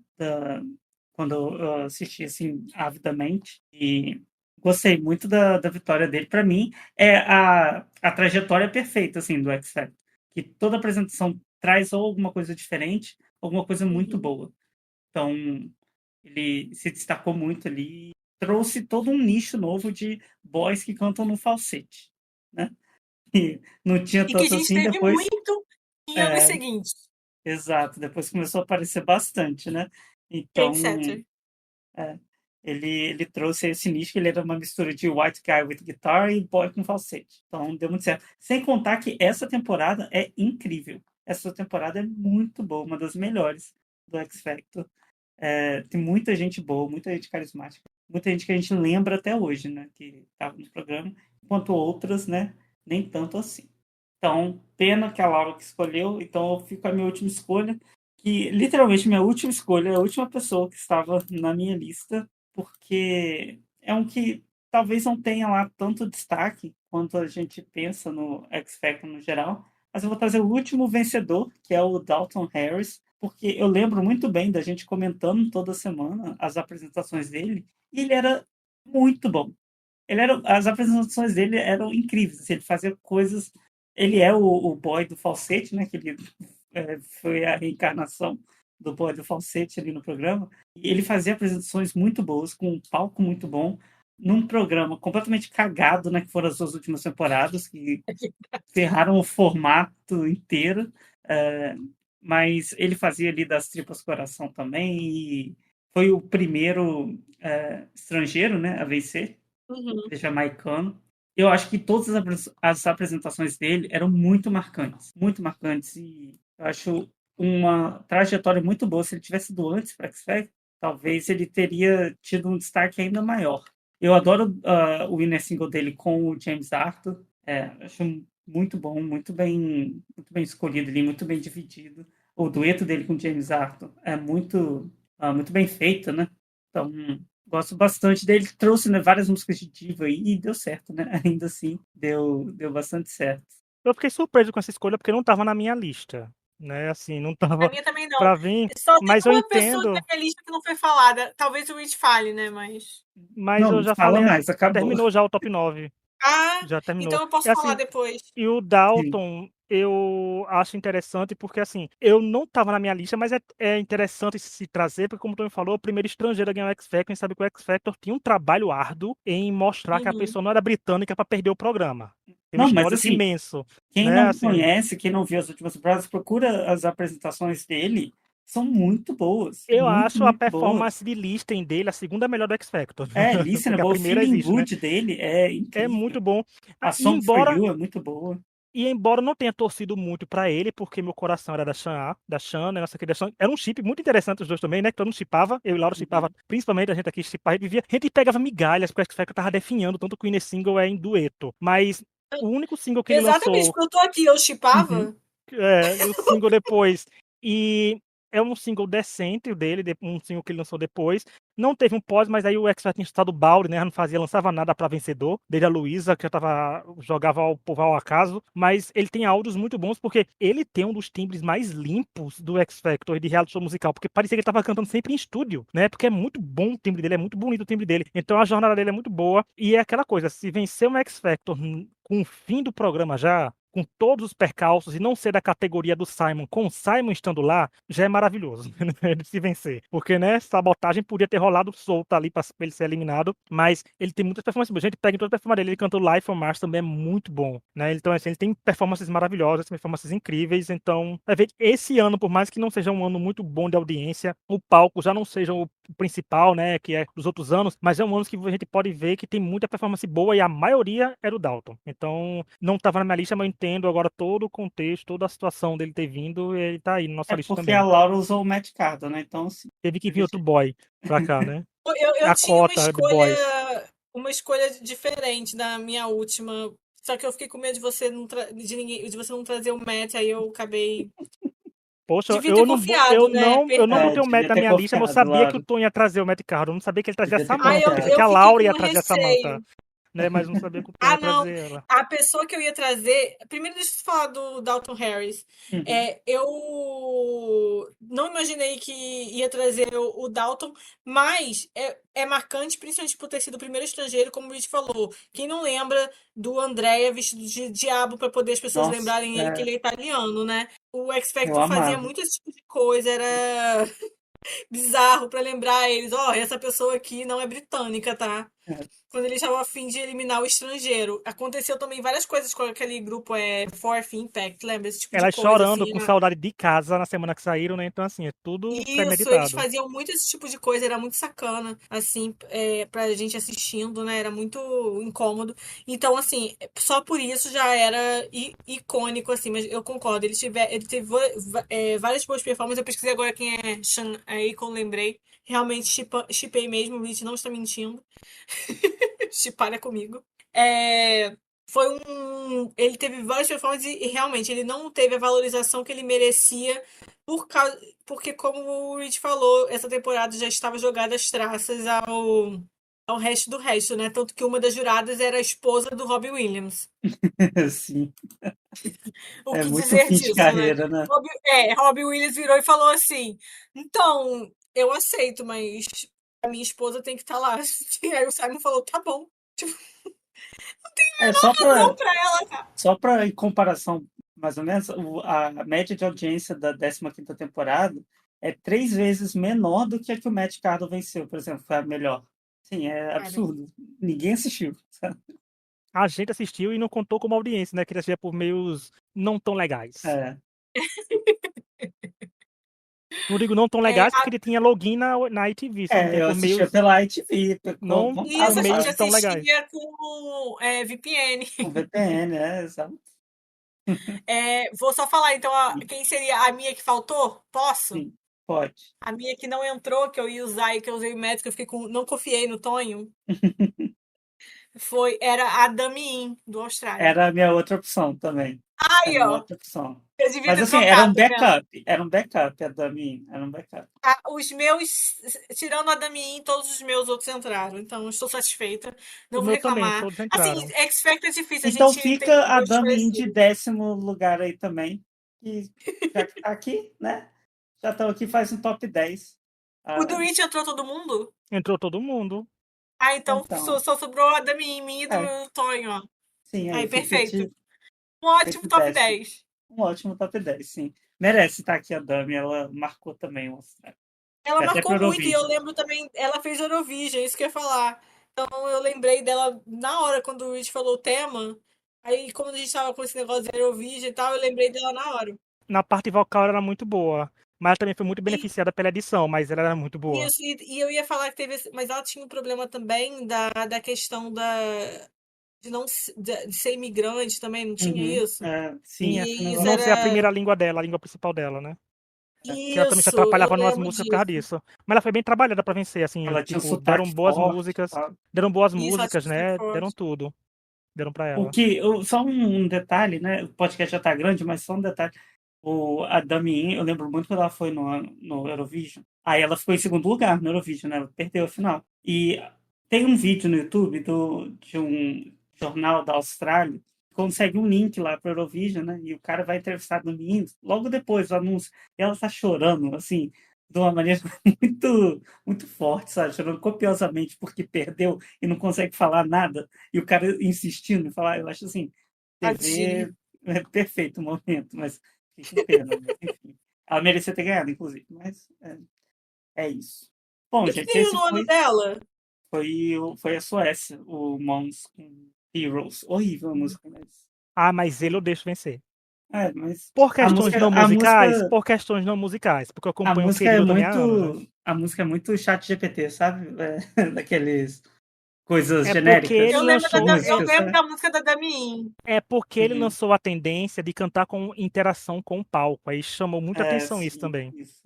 quando eu assisti assim avidamente. E gostei muito da vitória dele. Para mim, é a trajetória perfeita assim do X Factor, que toda apresentação traz ou alguma coisa diferente, alguma coisa muito Uhum. boa. Então, ele se destacou muito ali, trouxe todo um nicho novo de boys que cantam no falsete, né? E não tinha E que a tanto gente assim, teve depois. muito em anos É, seguintes, exato, depois começou a aparecer bastante, né? Então, etc. é, ele trouxe esse nicho, que ele era uma mistura de white guy with guitar e boy com falsete. Então, deu muito certo. Sem contar que essa temporada é incrível. Essa temporada é muito boa, uma das melhores do X Factor. Tem muita gente boa, muita gente carismática, muita gente que a gente lembra até hoje, né? Que estava no programa, enquanto outras, né? Nem tanto assim. Então, pena que a Laura que escolheu, então eu fico com a minha última escolha, que literalmente minha última escolha, a última pessoa que estava na minha lista, porque é um que talvez não tenha lá tanto destaque quanto a gente pensa no X Factor no geral, mas eu vou trazer o último vencedor, que é o Dalton Harris, porque eu lembro muito bem da gente comentando toda semana as apresentações dele, e ele era muito bom. As apresentações dele eram incríveis. Ele fazia coisas. Ele é o boy do falsete, né? Que ele foi a reencarnação do boy do falsete ali no programa. E ele fazia apresentações muito boas, com um palco muito bom, num programa completamente cagado, né? Que foram as duas últimas temporadas, que ferraram o formato inteiro. É, mas ele fazia ali das tripas coração também. E foi o primeiro estrangeiro, né? A vencer, Uhum. ele é jamaicano. Eu acho que todas as apresentações dele eram muito marcantes, e eu acho uma trajetória muito boa. Se ele tivesse ido antes para X Factor, talvez ele teria tido um destaque ainda maior. Eu adoro o inner single dele com o James Arthur. Acho muito bom, muito bem escolhido ali, muito bem dividido. O dueto dele com o James Arthur é muito bem feito, né? Então, gosto bastante dele. Trouxe, né, várias músicas de diva aí e deu certo, né? Ainda assim, deu bastante certo. Eu fiquei surpreso com essa escolha porque não estava na minha lista, né? Assim, não A estava minha também não. para vir, Só tem mas eu uma pessoa entendo, na minha lista que não foi falada. Talvez o Rich fale, né? Mas. mas Não, eu não já fala falei, mais, acabou. terminou já o top 9, Ah, já terminou. então eu posso É falar assim, depois. e o Sim. Dalton, eu acho interessante porque, assim, eu não estava na minha lista, mas é interessante se trazer, porque, como tu me falou, o primeiro estrangeiro a ganhar o X Factor, a gente sabe que o X Factor tinha um trabalho árduo em mostrar que a Uhum. pessoa não era britânica para perder o programa. Tem um Não, mas histórico assim, imenso, quem né? não Assim, conhece, quem não viu as últimas temporadas, procura as apresentações dele. São muito boas. eu Muito, acho a muito boas. performance de Listening dele a segunda melhor do X Factor, porque a Listenable, o primeira feeling existe, né? good dele é É incrível. muito bom. A E Song for embora You é muito boa. E embora eu não tenha torcido muito pra ele, porque meu coração era da Shan, né? Nossa querida Shan. Era um chip muito interessante os dois também, né? Que todo mundo chipava. Eu e Laura chipava, Uhum. principalmente a gente aqui chipava. A gente pegava migalhas, porque o X-Factor tava definhando, tanto que o Inner Single é em dueto. Mas o único single que ele Exatamente, lançou, porque eu tô aqui, eu Uhum. chipava. o single depois, e é um single decente o dele, um single que ele lançou depois. Não teve um pós, mas aí o X já tinha estado balde, né? Não fazia, lançava nada pra vencedor. Desde a Luísa, que jogava ao povo ao acaso. Mas ele tem áudios muito bons, porque ele tem um dos timbres mais limpos do X Factor de reality show musical. Porque parecia que ele tava cantando sempre em estúdio, né? Porque é muito bom o timbre dele, é muito bonito o timbre dele. Então a jornada dele é muito boa. E é aquela coisa, se vencer um X Factor com o fim do programa já, com todos os percalços e não ser da categoria do Simon, com o Simon estando lá, já é maravilhoso de se vencer. Porque, né, sabotagem podia ter rolado solta ali pra ele ser eliminado, mas ele tem muitas performances boas. A gente pega em toda a performance dele, ele canta o Life on Mars também é muito bom, né? Então, assim, ele tem performances maravilhosas, performances incríveis. Então, vai ver, esse ano, por mais que não seja um ano muito bom de audiência, o palco já não seja o principal, né, que é dos outros anos, mas é um ano que a gente pode ver que tem muita performance boa e a maioria era o Dalton. Então, não estava na minha lista, mas eu entendo agora todo o contexto, toda a situação dele ter vindo, e ele tá aí na nossa É lista porque a também. Laura usou o Matt Cardle, né? Então, sim, Teve que vir teve outro jeito. boy pra cá, né? Eu A tinha cota de boys. uma escolha diferente da minha última. Só que eu fiquei com medo de você de você não trazer o Matt, aí eu acabei. Poxa, Devia ter confiado, né? eu não Perdão. botei o Matt Devia na ter minha lista, mas eu confiado, sabia que o Laura. Tom ia trazer o Matt Cardle. Eu não sabia que ele trazia a Devia ter Ah, Samantha. Pensei que confiado. eu a fiquei Laura ia com trazer a Samantha, receio. né? Mas não sabia que o Tom Ah, ia não. trazer ela. A pessoa que eu ia trazer. Primeiro, deixa eu falar do Dalton Harris. Uhum. Eu não imaginei que ia trazer o Dalton, mas é marcante, principalmente por ter sido o primeiro estrangeiro, como o Rich falou. Quem não lembra do Andrea vestido de diabo para poder as pessoas Nossa, lembrarem ele que ele é italiano, né? O X eu Factor fazia amava. muito esse tipo de coisa, era bizarro para lembrar eles. Ó, essa pessoa aqui não é britânica, tá? Quando eles estavam a fim de eliminar o estrangeiro. Aconteceu também várias coisas com aquele grupo Fourth Impact, lembra? Esse tipo de Elas coisa, chorando assim. com saudade de casa na semana que saíram, né? Então, assim, é tudo Isso, eles premeditado. faziam muito esse tipo de coisa, era muito sacana, assim, pra gente assistindo, né? Era muito incômodo. Então, assim, só por isso já era icônico, assim, mas eu concordo. Ele teve várias boas performances. Eu pesquisei agora quem é Sean Akon, lembrei. Realmente shippei mesmo, o Rich não está mentindo. Shippar é comigo. É, foi um. Ele teve várias performances e realmente ele não teve a valorização que ele merecia porque, como o Rich falou, essa temporada já estava jogada às traças ao resto do resto, né? Tanto que uma das juradas era a esposa do Robbie Williams. Sim, O é que muito dizer fim de disso, né? carreira, né? Robbie Williams virou e falou assim: então, eu aceito, mas a minha esposa tem que estar lá. E aí o Simon falou: tá bom. Tipo, É só razão para pra ela. só para em comparação, mais ou menos, a média de audiência da 15ª temporada é 3 vezes menor do que a que o Matt Cardle venceu, por exemplo, foi a melhor. Sim, é Cara, absurdo. Ninguém assistiu, sabe? A gente assistiu e não contou como audiência, né? Que ele assistia por meios não tão legais. É, Não digo não tão é, legais porque ele tinha login na ITV, só não tinha eu por assistia meios pela ITV, não por isso a gente meios comprava tão legais. assistia com VPN. com VPN, exato. Vou só falar então quem seria a minha que faltou? Posso? Sim, pode. A minha que não entrou, que eu ia usar e que eu usei o médico, eu fiquei não confiei no Tonho. Era a Dami do Austrália. Era a minha outra opção também. Era Aí, uma ó. outra opção. Eu devia Mas ter assim, era um trocado, tá vendo? backup. Era um backup a Dami. Era um backup. Os meus, tirando a Dami, todos os meus outros entraram. Então, estou satisfeita. O Não vou meu também, reclamar. todos Assim, entraram. X Factor é difícil. A Então gente tem fica a gostos Dami de parecidos. 10º lugar aí também. E já que tá aqui, né? Já estão aqui, faz um top 10. O do Ah, Rich entrou todo mundo? Entrou todo mundo. Então então, só sobrou a da mim e do é, Tonho, ó. sim, aí Aí, fica perfeito. de Um ótimo esse top décimo. 10. Um ótimo top 10, sim. Merece estar aqui a Dami, ela marcou também o Austrália. Ela Foi até pro marcou muito e eu Eurovision. lembro também, ela fez Eurovision, isso que eu ia falar. Então eu lembrei dela na hora quando o Rich falou o tema. Aí, como a gente tava com esse negócio de Eurovision e tal, eu lembrei dela na hora. Na parte vocal ela era muito boa. Mas ela também foi muito E beneficiada pela edição, mas ela era muito boa. isso, e eu ia falar que mas ela tinha um problema também da questão de não de ser imigrante também, não tinha Uhum, isso? sim, Tinha. esse E isso negócio. Não ser a era. primeira língua dela, a língua principal dela, né? Que ela também se Isso, eu atrapalhava nas lembro músicas por causa disso. disso. Mas ela foi bem trabalhada pra vencer, assim, Ela tinha um tipo, deram sotaque boas forte, músicas. tá? Deram boas Isso, ela tinha músicas, um sotaque né? Deram forte. tudo. Deram pra O ela. que, só um detalhe, né? O podcast já tá grande, mas só um detalhe. A Dami, eu lembro muito quando ela foi no Eurovision. Aí ela ficou em segundo lugar no Eurovision, né? Ela perdeu a final. E tem um vídeo no YouTube de um jornal da Austrália que consegue um link lá para o Eurovision, né? E o cara vai entrevistar a Dami logo depois do anúncio. E ela tá chorando, assim, de uma maneira muito, muito forte, sabe? Chorando copiosamente porque perdeu e não consegue falar nada. E o cara insistindo em falar, eu acho assim, Tadinha. TV é perfeito o momento, mas fiquei com pena, mas enfim. Ela merecia ter ganhado, inclusive, mas é isso. Bom, E que gente, ganhou esse no ano dela? foi a Suécia, o Mons com Heroes. Horrível a música, mas. Ah, mas ele eu deixo vencer. Mas Por a questões música, não a musicais? música, Por questões não musicais. Porque eu a acompanho o música é querido também há anos, né? muito. A música é muito chat GPT, sabe? Daqueles coisas É porque ele Eu genéricas lembro, de lançou. eu música, lembro sabe? da música da Dami. É porque ele Uhum. lançou a tendência de cantar com interação com o palco. Aí chamou muita atenção isso Sim, também. isso.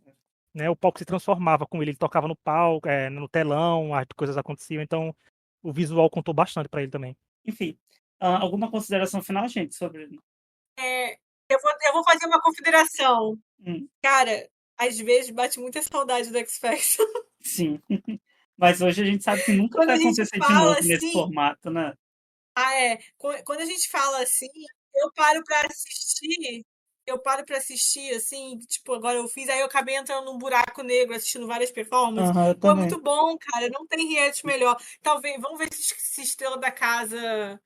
Né? O palco se transformava com ele tocava no palco, no telão, as coisas aconteciam. Então o visual contou bastante pra ele também. Enfim, alguma consideração final, gente, sobre. É, eu vou fazer uma consideração. Hum, Cara, às vezes bate muita saudade do X Factor. sim. Mas hoje a gente sabe que nunca Quando vai a gente acontecer de fala novo nesse assim, formato, né? Quando a gente fala assim, eu paro pra assistir. Eu paro pra assistir, assim, tipo, agora eu fiz, aí eu acabei entrando num buraco negro assistindo várias performances. Aham, eu Pô, é também. muito bom, cara. Não tem reality melhor. Talvez, vamos ver se Estrela da Casa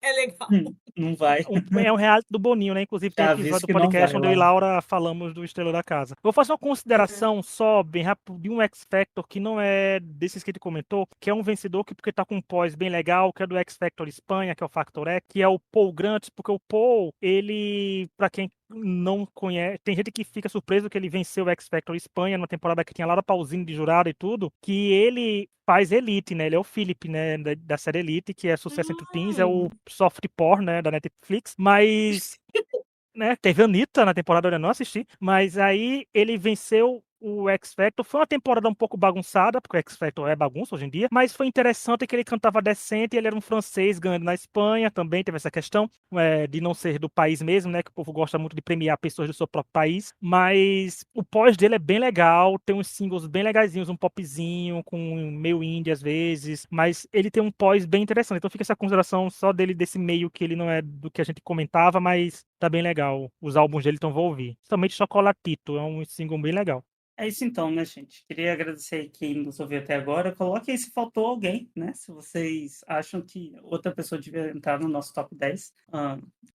é legal. Hum. Não vai. É um reality do Boninho, né? Inclusive tem Já episódio aviso do que não podcast vai onde eu e lá. Laura falamos do Estrela da Casa. Vou fazer uma consideração só, bem rápido, de um X Factor que não é desses que ele comentou, que é um vencedor que porque tá com um pós bem legal, que é do X Factor Espanha, que é o Factor X, que é o Paul Grant, porque o Paul, ele, pra quem não conhece, tem gente que fica surpreso que ele venceu o X Factor Espanha numa temporada que tinha Laura Pausini de jurado e tudo, que ele faz Elite, né? Ele é o Philip, né, da série Elite, que é sucesso entre teens, é o soft porn, né, da Netflix, mas né? Teve a Anitta na temporada, eu ainda não assisti, mas aí ele venceu o X Factor. Foi uma temporada um pouco bagunçada, porque o X Factor é bagunça hoje em dia, mas foi interessante que ele cantava decente, ele era um francês ganhando na Espanha, também teve essa questão de não ser do país mesmo, né? Que o povo gosta muito de premiar pessoas do seu próprio país, mas o pós dele é bem legal, tem uns singles bem legaisinhos, um popzinho, com meio indie às vezes, mas ele tem um pós bem interessante, então fica essa consideração só dele, desse meio que ele não é do que a gente comentava, mas tá bem legal. Os álbuns dele, então vou ouvir. Principalmente Chocolatito, é um single bem legal. É isso então, né, gente? Queria agradecer quem nos ouviu até agora. Coloque aí se faltou alguém, né? Se vocês acham que outra pessoa devia entrar no nosso top 10,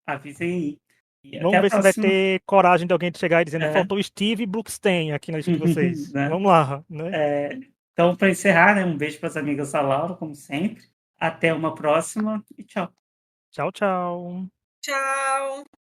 avisem aí. E até Vamos a ver se vai próxima. ter coragem de alguém chegar e dizendo É, faltou Steve Brookstein aqui na lista de vocês. né? Vamos lá, né? Então, para encerrar, né, um beijo para as amigas da Laura, como sempre. Até uma próxima e tchau. Tchau, tchau. Tchau.